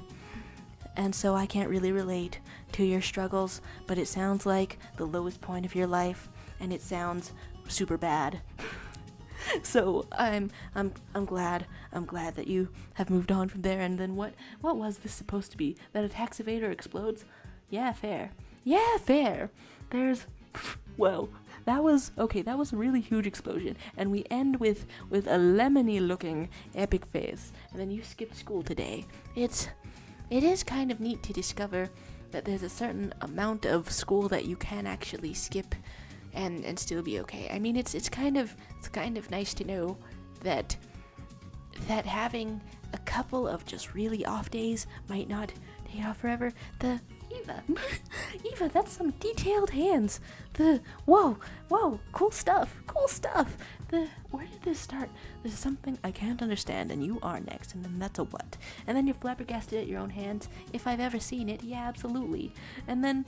And so I can't really relate to your struggles, but it sounds like the lowest point of your life, and it sounds super bad. So I'm glad that you have moved on from there. And then what was this supposed to be? That a tax evader explodes? Yeah, fair. There's that was a really huge explosion, and we end with a lemony looking epic face, and then you skipped school today. It is kind of neat to discover that there's a certain amount of school that you can actually skip and still be okay. I mean, it's kind of nice to know that having a couple of just really off days might not take off forever. Eva, that's some detailed hands. Whoa, cool stuff. Where did this start? This is something I can't understand, and you are next, and then that's a what? And then you're flabbergasted at your own hands. If I've ever seen it, yeah, absolutely. And then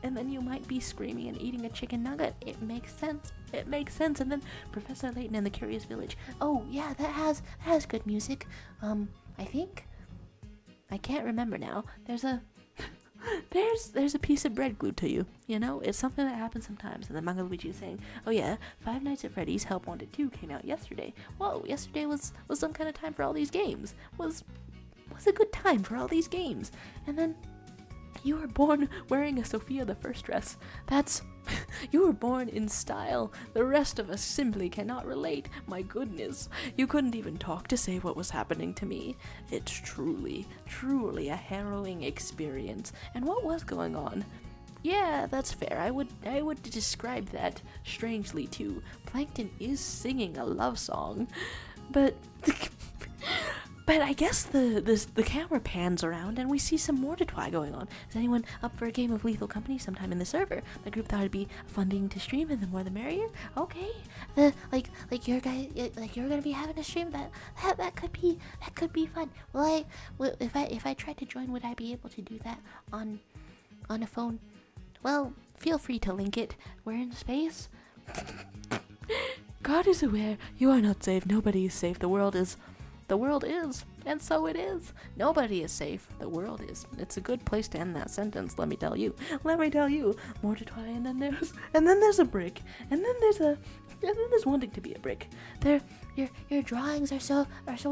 you might be screaming and eating a chicken nugget. It makes sense. And then Professor Layton and the Curious Village. Oh, yeah, that has good music. I think. I can't remember now. There's a piece of bread glued to you, you know? It's something that happens sometimes. And then Manga Luigi is saying, oh yeah, Five Nights at Freddy's Help Wanted 2 came out yesterday. Whoa, yesterday was some kind of time for all these games. Was a good time for all these games. And then you were born wearing a Sophia the First dress. You were born in style. The rest of us simply cannot relate. My goodness, you couldn't even talk to say what was happening to me. It's truly a harrowing experience. And what was going on? Yeah, that's fair. I would describe that strangely too. Plankton is singing a love song, but I guess the camera pans around and we see some more Twi going on. Is anyone up for a game of Lethal Company sometime in the server? My group thought it'd be funding to stream, and the more the merrier. Okay, you're gonna be having a stream that could be fun. If I tried to join, would I be able to do that on a phone? Well, feel free to link it. We're in space. God is aware you are not safe. Nobody is safe. The world is, and so it is. Nobody is safe. The world is. It's a good place to end that sentence, let me tell you. More to try, and then there's a brick, and then there's wanting to be a brick. Your drawings are so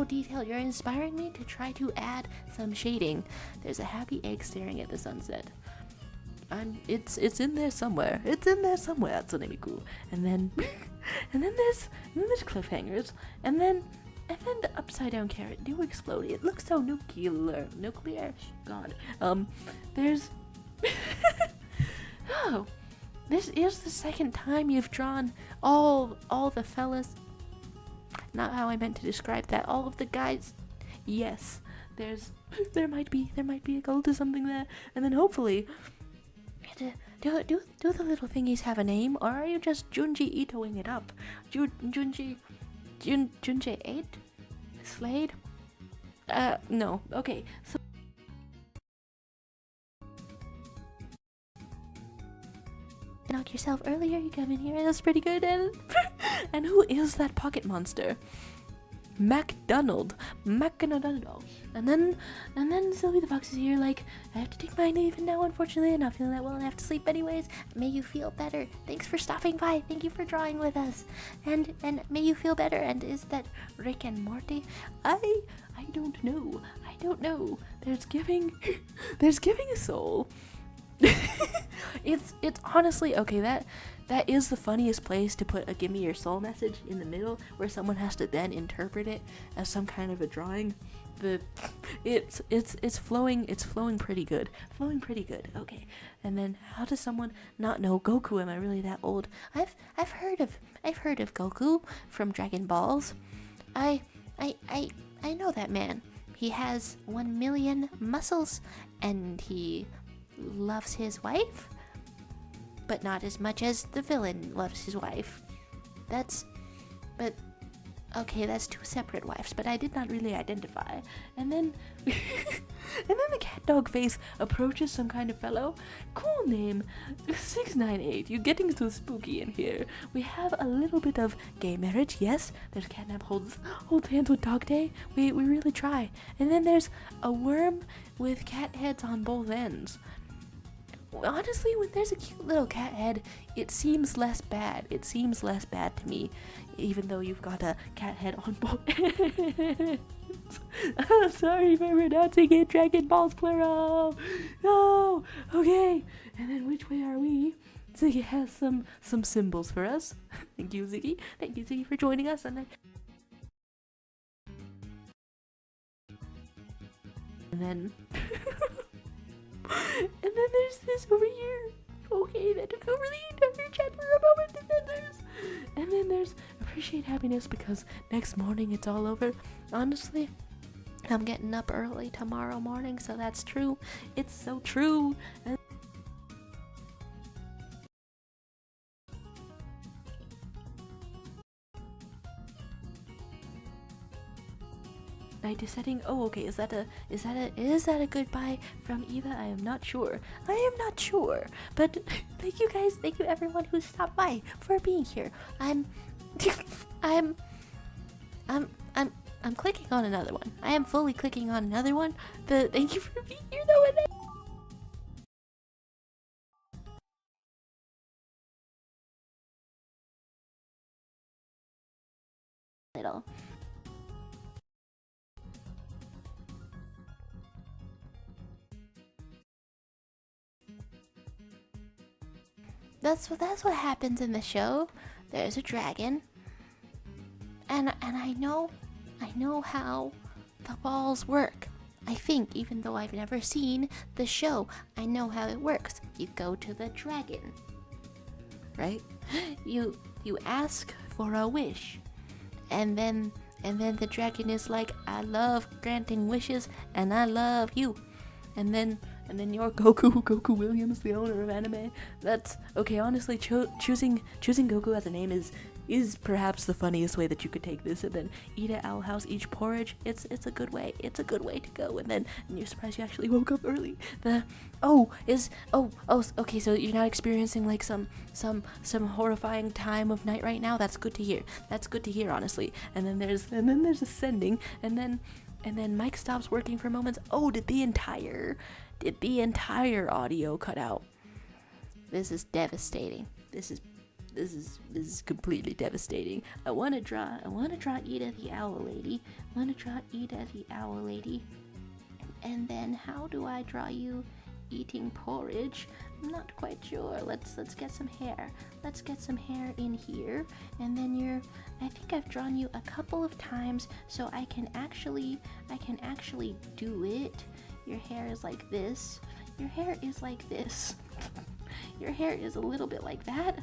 detailed. You're inspiring me to try to add some shading. There's a happy egg staring at the sunset. It's in there somewhere. Tsunemiku. And then there's cliffhangers, and then And then the upside down carrot do explode. It looks so nuclear. God. There's oh, this is the second time you've drawn all the fellas. Not how I meant to describe that. All of the guys. Yes, there might be a goal to something there, and then hopefully, do the little thingies have a name, or are you just Junji Itoing it up? Junji 8 Slade? No. Okay, so. Knock yourself earlier, you come in here, that's pretty good, and and who is that pocket monster? MacDonald. And then Sylvie the Fox is here like, I have to take my leave now, unfortunately. I'm not feeling that well and I have to sleep anyways. May you feel better. Thanks for stopping by. Thank you for drawing with us. And may you feel better. And is that Rick and Morty? I don't know. There's giving a soul. It's honestly okay, that is the funniest place to put a give me your soul message, in the middle, where someone has to then interpret it as some kind of a drawing. It's flowing pretty good. Okay. And then how does someone not know Goku? Am I really that old? I've heard of Goku from Dragon Balls. I know that man. He has 1 million muscles and he loves his wife, but not as much as the villain loves his wife. Okay, that's 2 separate wives, but I did not really identify. And then the cat dog face approaches some kind of fellow. Cool name, 698. You're getting so spooky in here. We have a little bit of gay marriage, yes. There's Catnap holds hands with Dog Day. We really try. And then there's a worm with cat heads on both ends. Honestly, when there's a cute little cat head, it seems less bad. It seems less bad to me, even though you've got a cat head on both ends. Oh, sorry for pronouncing it Dragon Balls plural. No. Okay. And then which way are we? Ziggy has some symbols for us. Thank you, Ziggy. Thank you, Ziggy, for joining us. And then and then there's this over here. Okay, that took over the entire chat for a moment. And then there's appreciate happiness because next morning it's all over. Honestly, I'm getting up early tomorrow morning, so that's true. It's so true. And night is setting. Oh, okay. Is that a goodbye from Eva? I am not sure. But thank you guys. Thank you everyone who stopped by for being here. I'm clicking on another one. I am fully clicking on another one. Thank you for being here though. Little. That's what happens in the show. There's a dragon, and I know how the balls work. I think, even though I've never seen the show, I know how it works. You go to the dragon, right? You ask for a wish, and then the dragon is like, I love granting wishes, and I love you, and then you're Goku Williams, the owner of anime. That's okay. Honestly, choosing Goku as a name is perhaps the funniest way that you could take this. And then eat at Owl House, eat porridge. It's a good way. It's a good way to go. And you're surprised you actually woke up early. Okay. So you're not experiencing like some horrifying time of night right now. That's good to hear. Honestly. And then there's ascending. And then Mike stops working for moments. Oh, did the entire audio cut out? This is devastating. This is completely devastating. I want to draw Ida the Owl Lady. And then how do I draw you eating porridge. I'm not quite sure. Let's get some hair. Let's get some hair in here, and then I think I've drawn you a couple of times, so I can actually do it. Your hair is like this. Your hair is like this. Your hair is a little bit like that.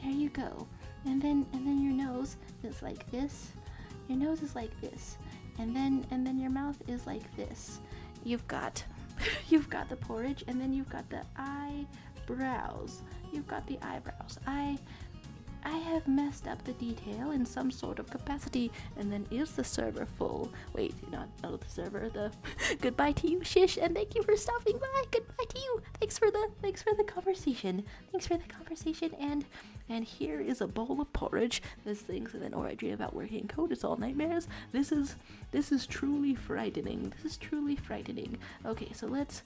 There you go. And then your nose is like this. Your nose is like this. And then your mouth is like this. You've got the porridge, and then you've got the eyebrows. You've got the eyebrows. I have messed up the detail in some sort of capacity. And then is the server full? Wait, not the server. The goodbye to you, Shish, and thank you for stopping by. Goodbye to you. Thanks for the conversation. Thanks for the conversation. And here is a bowl of porridge. There's things, and then I dream about working in code. It's all nightmares. This is truly frightening. This is truly frightening. Okay, so let's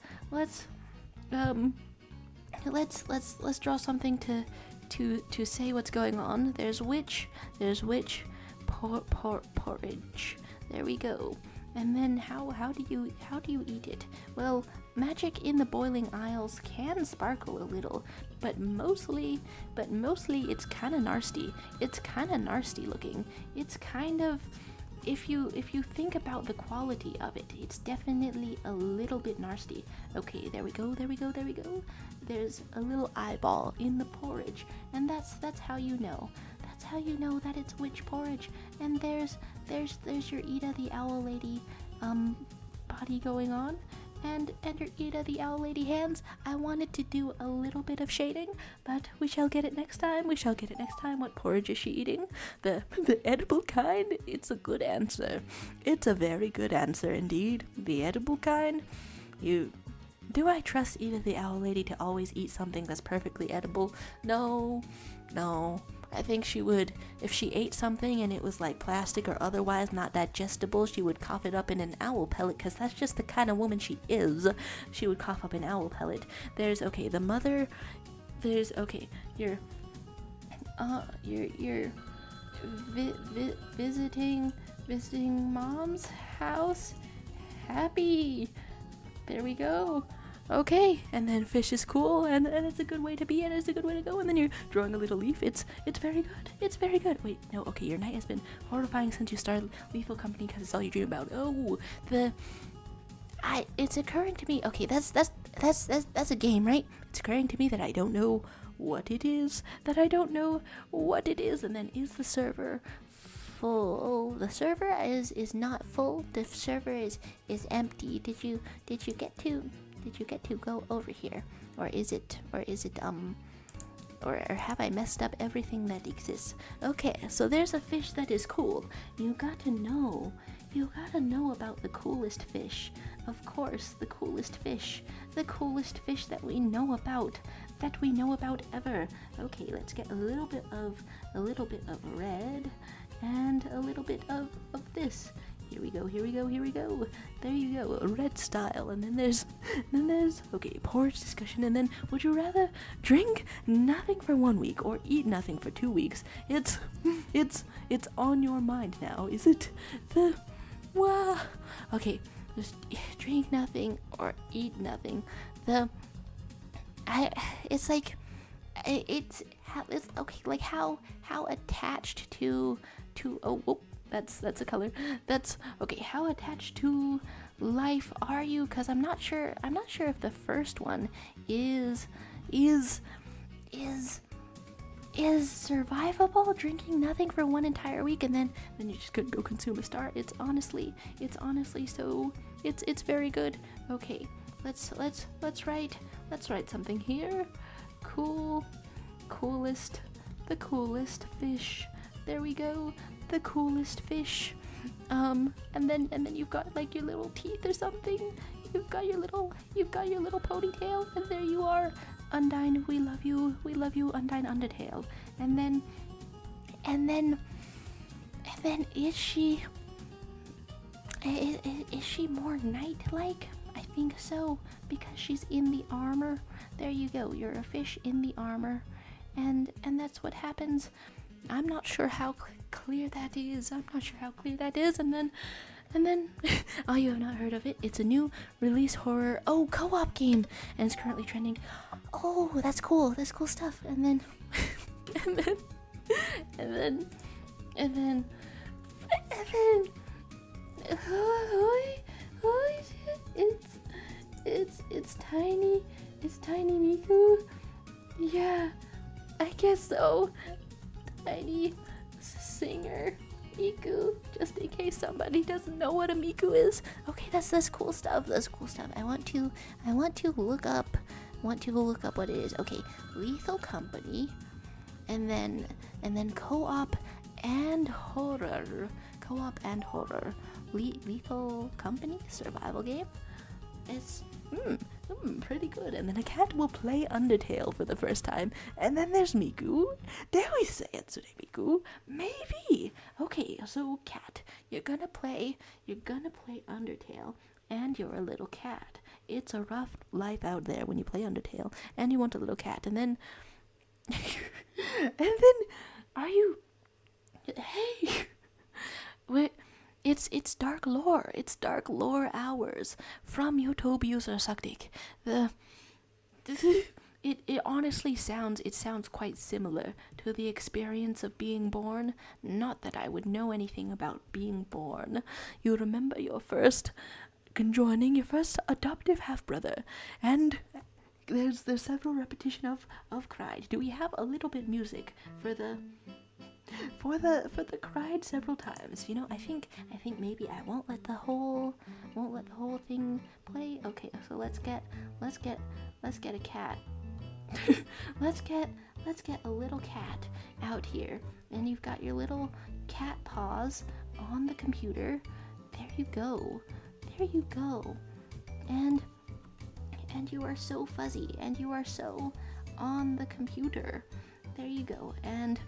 draw something to say what's going on. There's witch porridge. There we go. And then how do you eat it? Well, magic in the boiling isles can sparkle a little, but mostly it's kind of nasty. It's kind of nasty looking. It's kind of, if you think about the quality of it, it's definitely a little bit nasty. Okay, there we go. There's a little eyeball in the porridge, and that's how you know. That's how you know that it's witch porridge. And there's your Ida the Owl Lady body going on, and your Ida the Owl Lady hands. I wanted to do a little bit of shading, but we shall get it next time. What porridge is she eating? The edible kind? It's a good answer. It's a very good answer indeed. The edible kind? Do I trust Ida the Owl Lady to always eat something that's perfectly edible? No. I think she would, if she ate something and it was like plastic or otherwise not digestible, she would cough it up in an owl pellet, because that's just the kind of woman she is. She would cough up an owl pellet. There's, okay, the mother, there's, okay, you're visiting mom's house. Happy. There we go. Okay, and then fish is cool, and it's a good way to be, and it's a good way to go, and then you're drawing a little leaf. It's very good. It's very good. Wait, no, okay, your night has been horrifying since you started Lethal Company, because it's all you dream about. Oh, it's occurring to me. Okay, that's a game, right? It's occurring to me that I don't know what it is. And then is the server full? The server is not full. The server is empty. Did you get to go over here, or have I messed up everything that exists? Okay, so there's a fish that is cool. You gotta know about the coolest fish. Of course, the coolest fish that we know about ever. Okay, let's get a little bit of red and a little bit of this. Here we go. There you go, a red style. And then there's okay, porridge discussion. And then, would you rather drink nothing for 1 week or eat nothing for 2 weeks? It's on your mind now. Is it okay, just drink nothing or eat nothing. It's okay, like how attached to that's a color. That's okay. How attached to life are you? Because I'm not sure if the first one is survivable. Drinking nothing for 1 entire week, and then you just couldn't go consume a star. It's honestly so it's very good. Okay, let's write something here. The coolest fish. There we go. The coolest fish. And then you've got like your little teeth or something. You've got your little ponytail, and there you are. Undine, we love you, Undine Undertale. And then is she more knight-like? I think so, because she's in the armor. There you go, you're a fish in the armor. And that's what happens I'm not sure how clear that is. I'm not sure how clear that is. And then, oh, you have not heard of it. It's a new release horror, co-op game, and it's currently trending. Oh, that's cool. That's cool stuff. And then, and then, and then, and then, and then, who is it? It's tiny. It's Tiny Miku. Yeah, I guess so. Tiny singer Miku, just in case somebody doesn't know what a Miku is. Okay, that's cool stuff. That's cool stuff. I want to look up what it is. Okay, Lethal Company, and then co-op and horror. Lethal Company survival game. It's pretty good. And then a cat will play Undertale for the first time. And then there's Miku. Dare we say Yatsune Miku? Maybe. Okay, so cat, you're gonna play Undertale, and you're a little cat. It's a rough life out there when you play Undertale, and you want a little cat. And then, are you? Hey, wait. It's dark lore. It's dark lore hours from Yotobius or Sakdik. It honestly sounds quite similar to the experience of being born. Not that I would know anything about being born. You remember your first conjoining, your first adoptive half brother, and there's several repetition of cried. Do we have a little bit music for the cried several times? You know, I think maybe I won't let the whole thing play. Okay, so let's get a cat. let's get a little cat out here, and you've got your little cat paws on the computer. There you go. And you are so fuzzy, and you are so on the computer. There you go. And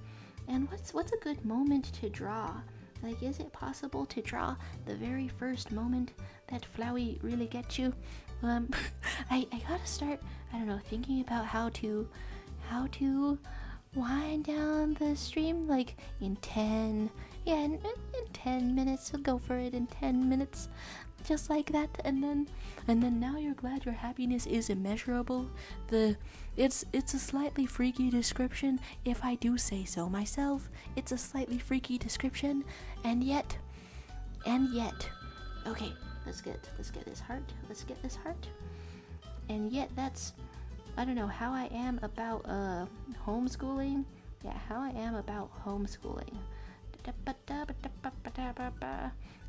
what's a good moment to draw? Like, is it possible to draw the very first moment that Flowey really gets you? I gotta start, I don't know, thinking about how to wind down the stream, like in 10 minutes. We'll go for it in 10 minutes, just like that. And then now you're glad your happiness is immeasurable. It's a slightly freaky description, if I do say so myself. It's a slightly freaky description, and yet okay, let's get this heart. And yet that's, I don't know how I am about homeschooling. Yeah, how I am about homeschooling.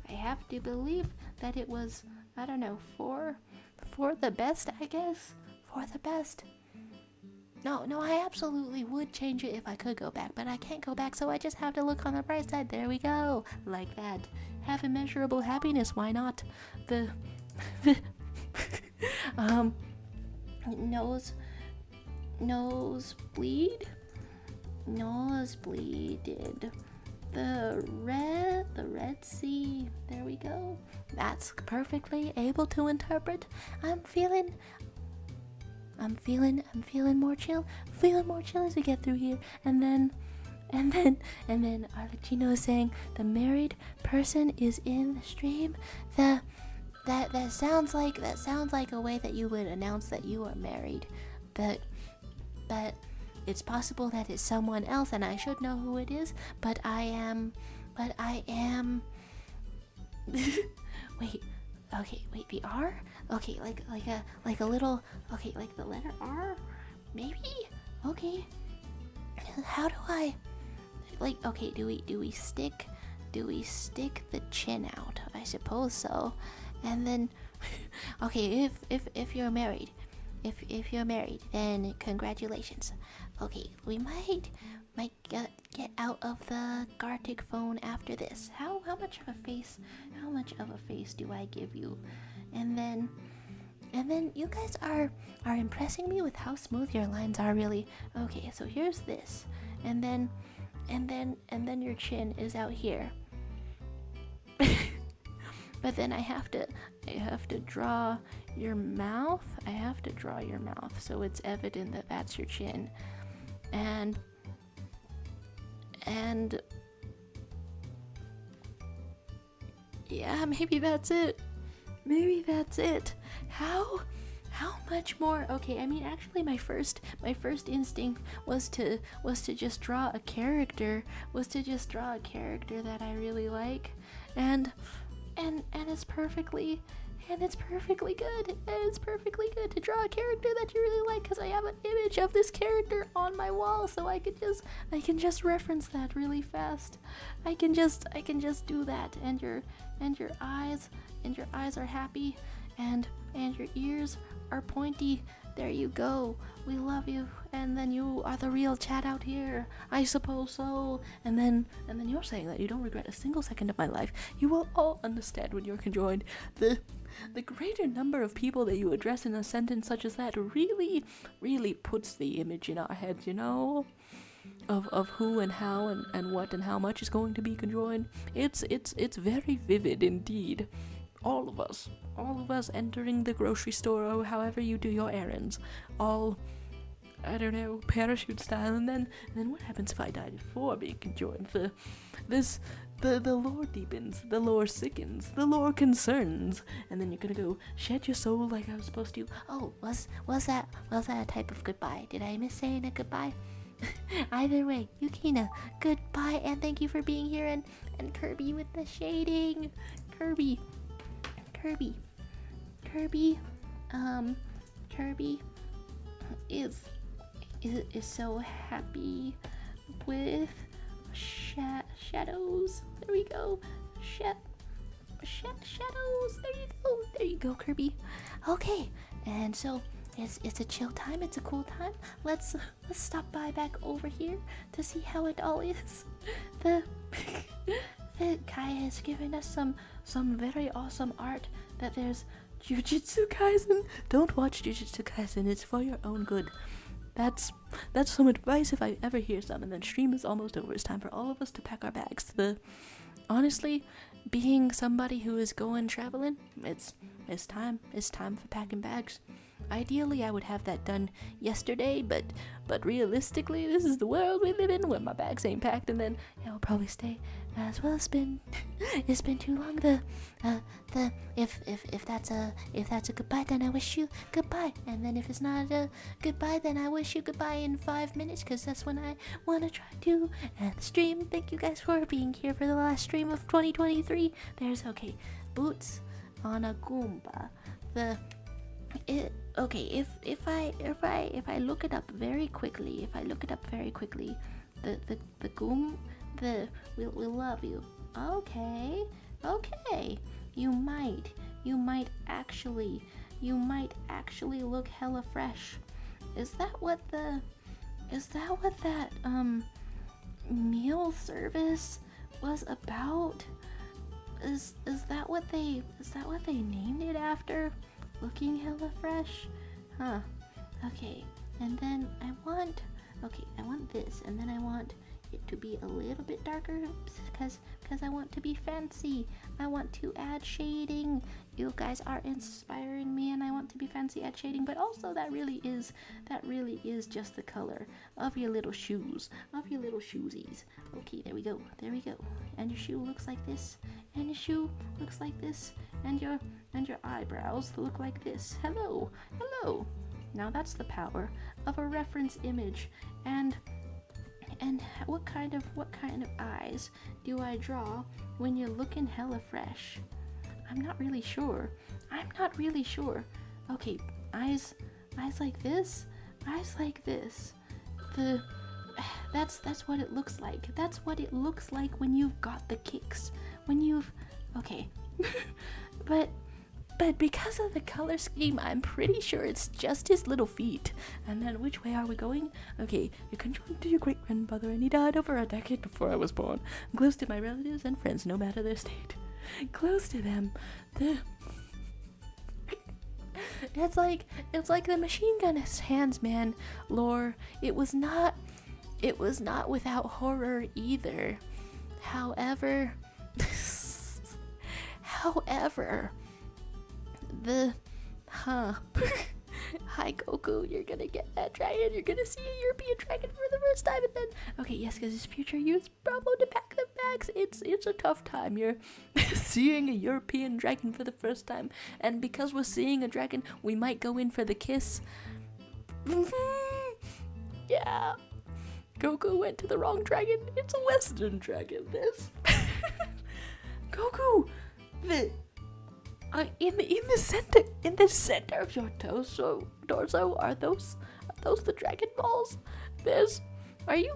I have to believe that it was, I don't know, for the best, I guess. For the best. No, I absolutely would change it if I could go back, but I can't go back, so I just have to look on the bright side. There we go. Like that. Have immeasurable happiness, why not? Nosebleeded. The Red Sea. There we go. That's perfectly able to interpret. I'm feeling more chill. Feeling more chill as we get through here. And then Arlecchino is saying the married person is in the stream. That sounds like a way that you would announce that you are married. But it's possible that it's someone else, and I should know who it is. But I am. Wait, the R? Okay, like a little, okay, like the letter R? Maybe? Okay. How do I, like, okay, do we stick the chin out? I suppose so. And then, okay, if you're married, if you're married, then congratulations. Okay, we might get out of the Gartic phone after this. How much of a face do I give you? And then you guys are impressing me with how smooth your lines are, really. Okay, so here's this, and then your chin is out here. But then I have to draw your mouth. So it's evident that that's your chin. And yeah, maybe that's it. Maybe that's it. How much more? Okay, I mean, actually my first instinct was to just draw a character, that I really like, and it's perfectly good. And it's perfectly good to draw a character that you really like, because I have an image of this character on my wall, so I can just reference that really fast. I can just do that, and your eyes are happy, and your ears are pointy. There you go. We love you. And then you are the real Chad out here. I suppose so. And then you're saying that you don't regret a single second of my life. You will all understand when you're conjoined. The greater number of people that you address in a sentence such as that really, really puts the image in our heads, you know? Of who and how and what and how much is going to be conjoined. It's very vivid indeed. All of us entering the grocery store or however you do your errands, all, I don't know, parachute style, and then what happens if I die before being conjoined? The lore deepens, the lore sickens, the lore concerns, and then you're gonna go shed your soul like I was supposed to. Oh, was that a type of goodbye? Did I miss saying a goodbye? Either way, Yukina, goodbye, and thank you for being here, and Kirby with the shading. Kirby is so happy with shadows. There we go. Shadows. There you go, Kirby. Okay, and so it's a chill time. It's a cool time. Let's stop by back over here to see how it all is. The Kaya has given us some very awesome art. That there's Jujutsu Kaisen. Don't watch Jujutsu Kaisen. It's for your own good. That's some advice if I ever hear some. And then stream is almost over. It's time for all of us to pack our bags. Honestly, being somebody who is going traveling, it's time for packing bags. Ideally, I would have that done yesterday, but realistically, this is the world we live in, where my bags ain't packed, and then I'll probably stay as well. It's been too long. If that's a goodbye, then I wish you goodbye, and then if it's not a goodbye, then I wish you goodbye in 5 minutes, because that's when I want to try to end the stream. Thank you guys for being here for the last stream of 2023. There's boots on a Goomba. If I look it up very quickly, the Goom, we'll love you. Okay. You might actually look hella fresh. Is that what that meal service was about? Is that what they named it after? Looking hella fresh? Huh. Okay. And then I want this, and then I want it to be a little bit darker because I want to be fancy. I want to add shading. You guys are inspiring me, and I want to be fancy, add shading, but also that really is just the color of your little shoes, of your little shoesies. Okay, there we go. And your shoe looks like this, and your shoe looks like this, and your eyebrows look like this. Hello. Now that's the power of a reference image. And what kind of eyes do I draw when you're looking hella fresh? I'm not really sure. Okay, eyes like this. That's what it looks like. That's what it looks like when you've got the kicks. Okay. But because of the color scheme, I'm pretty sure it's just his little feet. And then which way are we going? Okay, you conjoined to your great-grandmother, and he died over a decade before I was born. I'm close to my relatives and friends, no matter their state. Close to them. It's like the machine gun hands, man. Lore. It was not without horror either. However, hi Goku, you're gonna get that dragon, you're gonna see a European dragon for the first time, and then, okay, yes, because his future use Bravo to pack the bags, it's a tough time, you're seeing a European dragon for the first time, and because we're seeing a dragon, we might go in for the kiss. Yeah, Goku went to the wrong dragon, it's a Western dragon, this. Goku, in the center of your torso, are those the Dragon Balls? Are you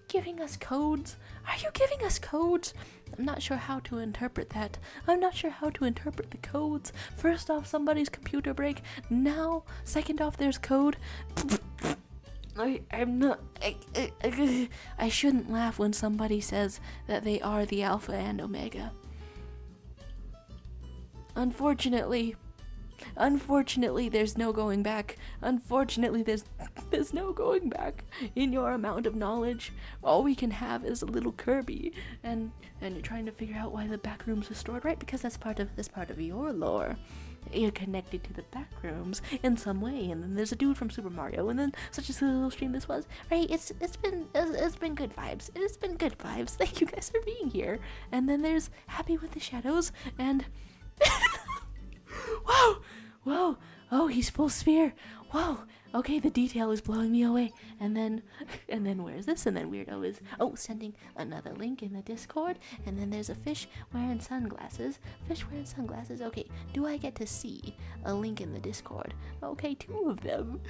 giving us codes? Are you giving us codes? I'm not sure how to interpret that. I'm not sure how to interpret the codes. First off, somebody's computer break. Now, second off, there's code. I'm not. I shouldn't laugh when somebody says that they are the Alpha and Omega. Unfortunately, there's no going back. Unfortunately, there's no going back in your amount of knowledge. All we can have is a little Kirby, and you're trying to figure out why the back rooms are stored, right? Because that's part of your lore. You're connected to the back rooms in some way, and then there's a dude from Super Mario, and then such a silly little stream this was. Right? It's been good vibes. It's been good vibes. Thank you guys for being here. And then there's Happy with the Shadows, and Whoa, oh, he's full sphere. Whoa, okay, the detail is blowing me away. And then where's this? And then Weirdo is, sending another link in the Discord. And then there's a fish wearing sunglasses. Okay, do I get to see a link in the Discord? Okay, two of them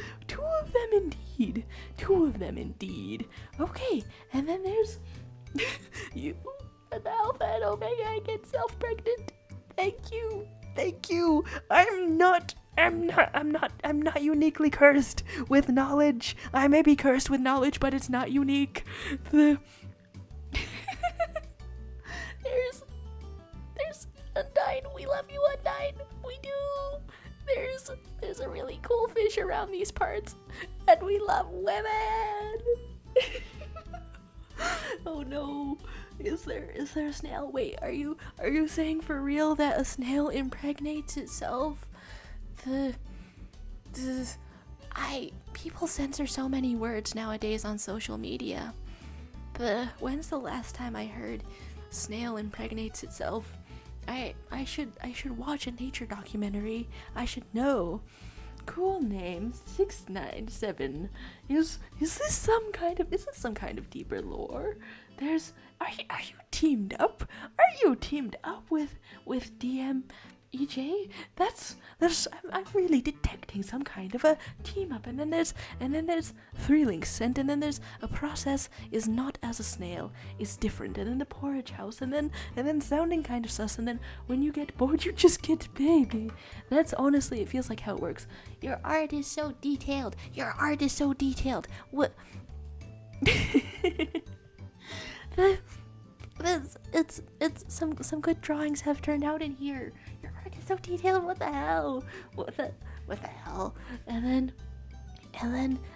indeed. Okay, and then there's you, the Alpha and Omega. I get self-pregnant. Thank you. I'm not uniquely cursed with knowledge. I may be cursed with knowledge, but it's not unique. There's Undyne. We love you, Undyne. We do. There's a really cool fish around these parts, and we love women. Oh no. Is there a snail? Wait, are you saying for real that a snail impregnates itself? People censor so many words nowadays on social media. When's the last time I heard snail impregnates itself? I should watch a nature documentary. I should know. Cool name 697. Is this some kind of deeper lore? Are you teamed up? Are you teamed up with DM EJ? I'm really detecting some kind of a team up. And then there's 3 links sent, and then there's a process is not as a snail, it's different, and then the porridge house, and then sounding kind of sus, and then when you get bored you just get baby. That's honestly, it feels like how it works. Your art is so detailed. What? It's some good drawings have turned out in here. Your art is so detailed. What the hell? And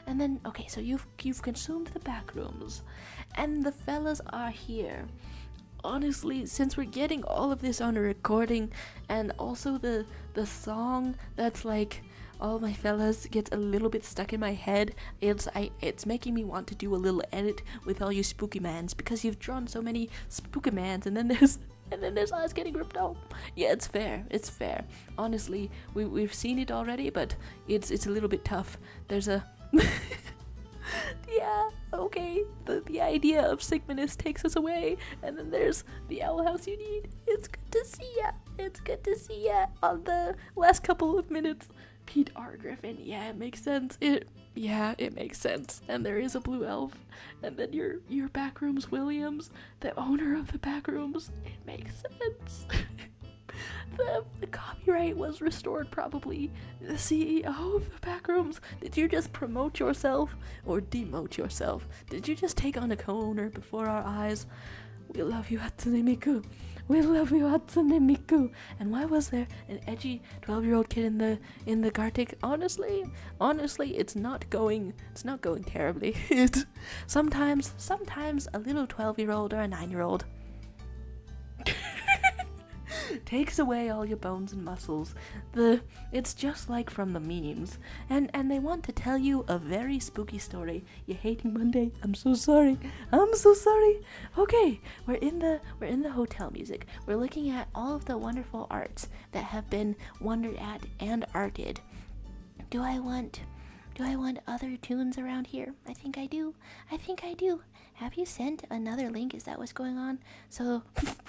then okay, so you've consumed the back rooms, and the fellas are here. Honestly, since we're getting all of this on a recording, and also the song that's like all my fellas gets a little bit stuck in my head, it's making me want to do a little edit with all you spooky mans, because you've drawn so many spooky mans, and then there's us getting ripped off. Yeah, it's fair. Honestly, we've seen it already, but it's a little bit tough. There's a yeah, okay, the idea of Sigmanus takes us away, and then there's the owl house you need. It's good to see ya on the last couple of minutes. Pete R. Griffin, yeah, it makes sense. It makes sense. And there is a blue elf, and then your Backrooms Williams, the owner of the Backrooms. It makes sense. The copyright was restored, probably. The CEO of the Backrooms. Did you just promote yourself or demote yourself? Did you just take on a co-owner before our eyes? We love you, Hatsune Miku. And why was there an edgy 12-year-old kid in the Gartic? Honestly, it's not going terribly. Sometimes a little 12-year-old or a 9-year-old takes away all your bones and muscles. It's just like from the memes. And they want to tell you a very spooky story. You're hating Monday? I'm so sorry. I'm so sorry. Okay, we're in the hotel music. We're looking at all of the wonderful arts that have been wondered at and arted. Do I want other tunes around here? I think I do. Have you sent another link? Is that what's going on? So,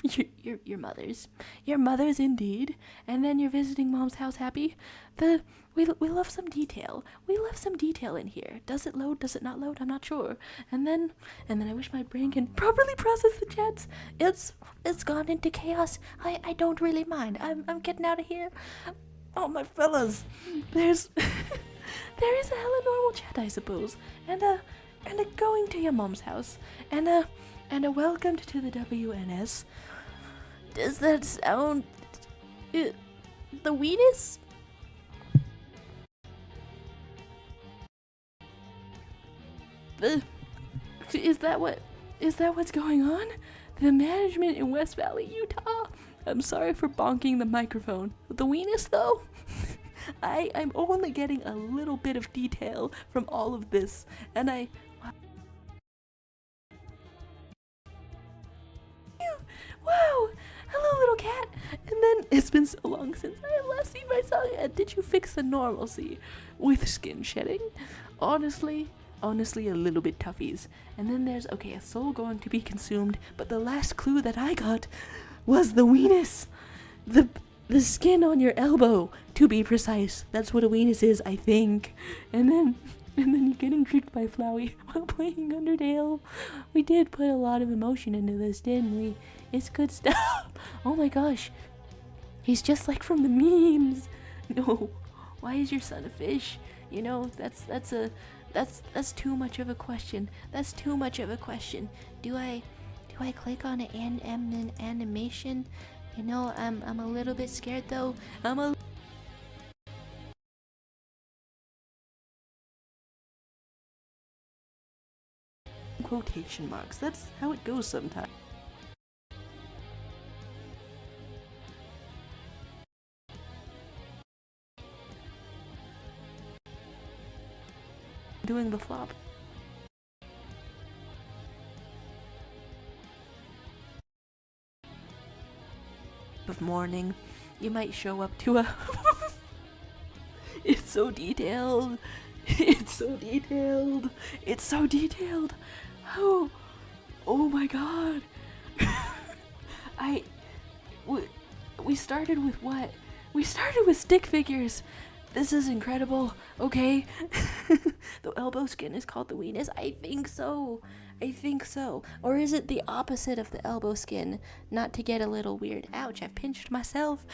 your mother's indeed. And then you're visiting mom's house happy. We love some detail. We love some detail in here. Does it load? Does it not load? I'm not sure. And then I wish my brain can properly process the chats. It's gone into chaos. I don't really mind. I'm getting out of here. Oh my fellas, there is a hella normal chat, I suppose, and a going to your mom's house, and a welcome to the WNS. Does that sound the weenus? Is that what's going on? The management in West Valley, Utah. I'm sorry for bonking the microphone. The weenus, though? I'm only getting a little bit of detail from all of this, and wow! Hello, little cat! And then, it's been so long since I have last seen my son. Did you fix the normalcy with skin shedding? Honestly, a little bit toughies. And then there's, okay, a soul going to be consumed, but the last clue that I got was the weenus. The skin on your elbow, to be precise. That's what a weenus is, I think. And then you're getting tricked by Flowey while playing Undertale. We did put a lot of emotion into this, didn't we? It's good stuff. Oh my gosh. He's just like from the memes. No. Why is your son a fish? You know, that's too much of a question. That's too much of a question. Do I click on an animation? You know, I'm a little bit scared though. Quotation marks. That's how it goes sometimes. Doing the flop. Of morning, you might show up to a it's so detailed. Oh my god. We started with what? We started with stick figures. This is incredible. Okay. The elbow skin is called the weenus. I think so. Or is it the opposite of the elbow skin? Not to get a little weird. Ouch, I've pinched myself.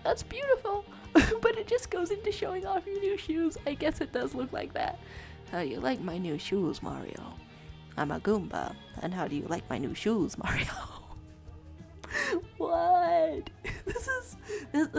That's beautiful. But it just goes into showing off your new shoes. I guess it does look like that. How do you like my new shoes, Mario? I'm a Goomba. And how do you like my new shoes, Mario? What? This is at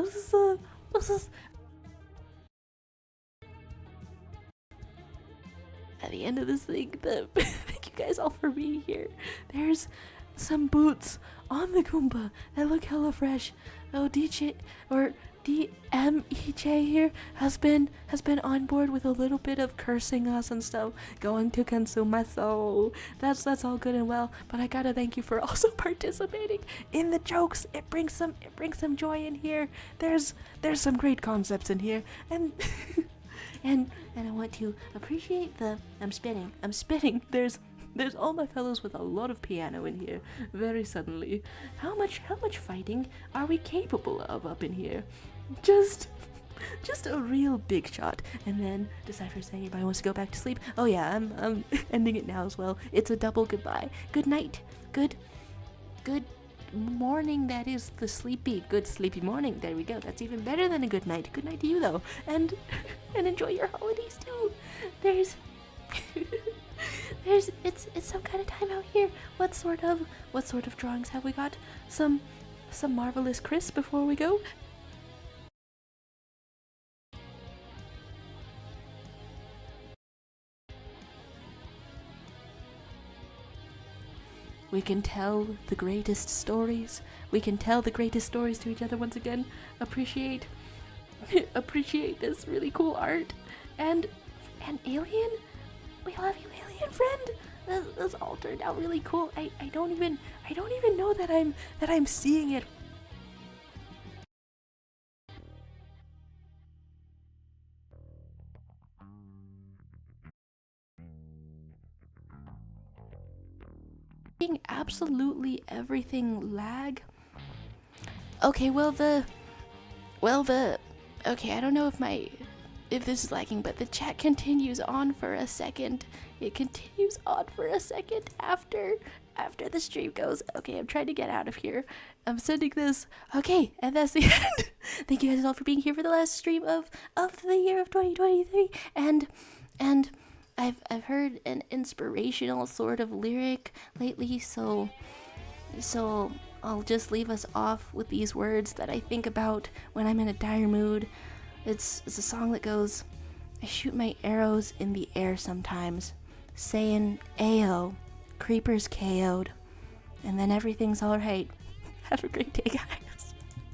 the end of this thing, thank you guys all for being here. There's some boots on the Goomba that look hella fresh. Oh, DJ or DMEJ here has been on board with a little bit of cursing us and stuff, going to consume my soul. That's all good and well, but I gotta thank you for also participating in the jokes. It brings some joy in here. There's some great concepts in here, and and I want to appreciate I'm spitting. There's all my fellows with a lot of piano in here. Very suddenly, how much fighting are we capable of up in here? Just a real big shot. And then Decipher saying everybody wants to go back to sleep. Oh yeah, I'm ending it now as well. It's a double goodbye. Good night. Good morning. That is the good sleepy morning. There we go. That's even better than a good night. Good night to you though, and enjoy your holidays too. It's some kind of time out here. What sort of drawings have we got? Some marvelous Chris before we go. We can tell the greatest stories. We can tell the greatest stories to each other once again. Appreciate this really cool art. And Alien, we love you, Alien friend. This all turned out really cool. I don't even know that I'm seeing it. Absolutely everything lag. Okay, okay, I don't know if this is lagging, but the chat continues on for a second. It continues on for a second after the stream goes. Okay, I'm trying to get out of here. I'm sending this. Okay, and that's the end. Thank you guys all for being here for the last stream of the year of 2023. And I've heard an inspirational sort of lyric lately, so I'll just leave us off with these words that I think about when I'm in a dire mood. It's a song that goes, I shoot my arrows in the air sometimes, saying, Ayo, creepers KO'd, and then everything's alright. Have a great day, guys.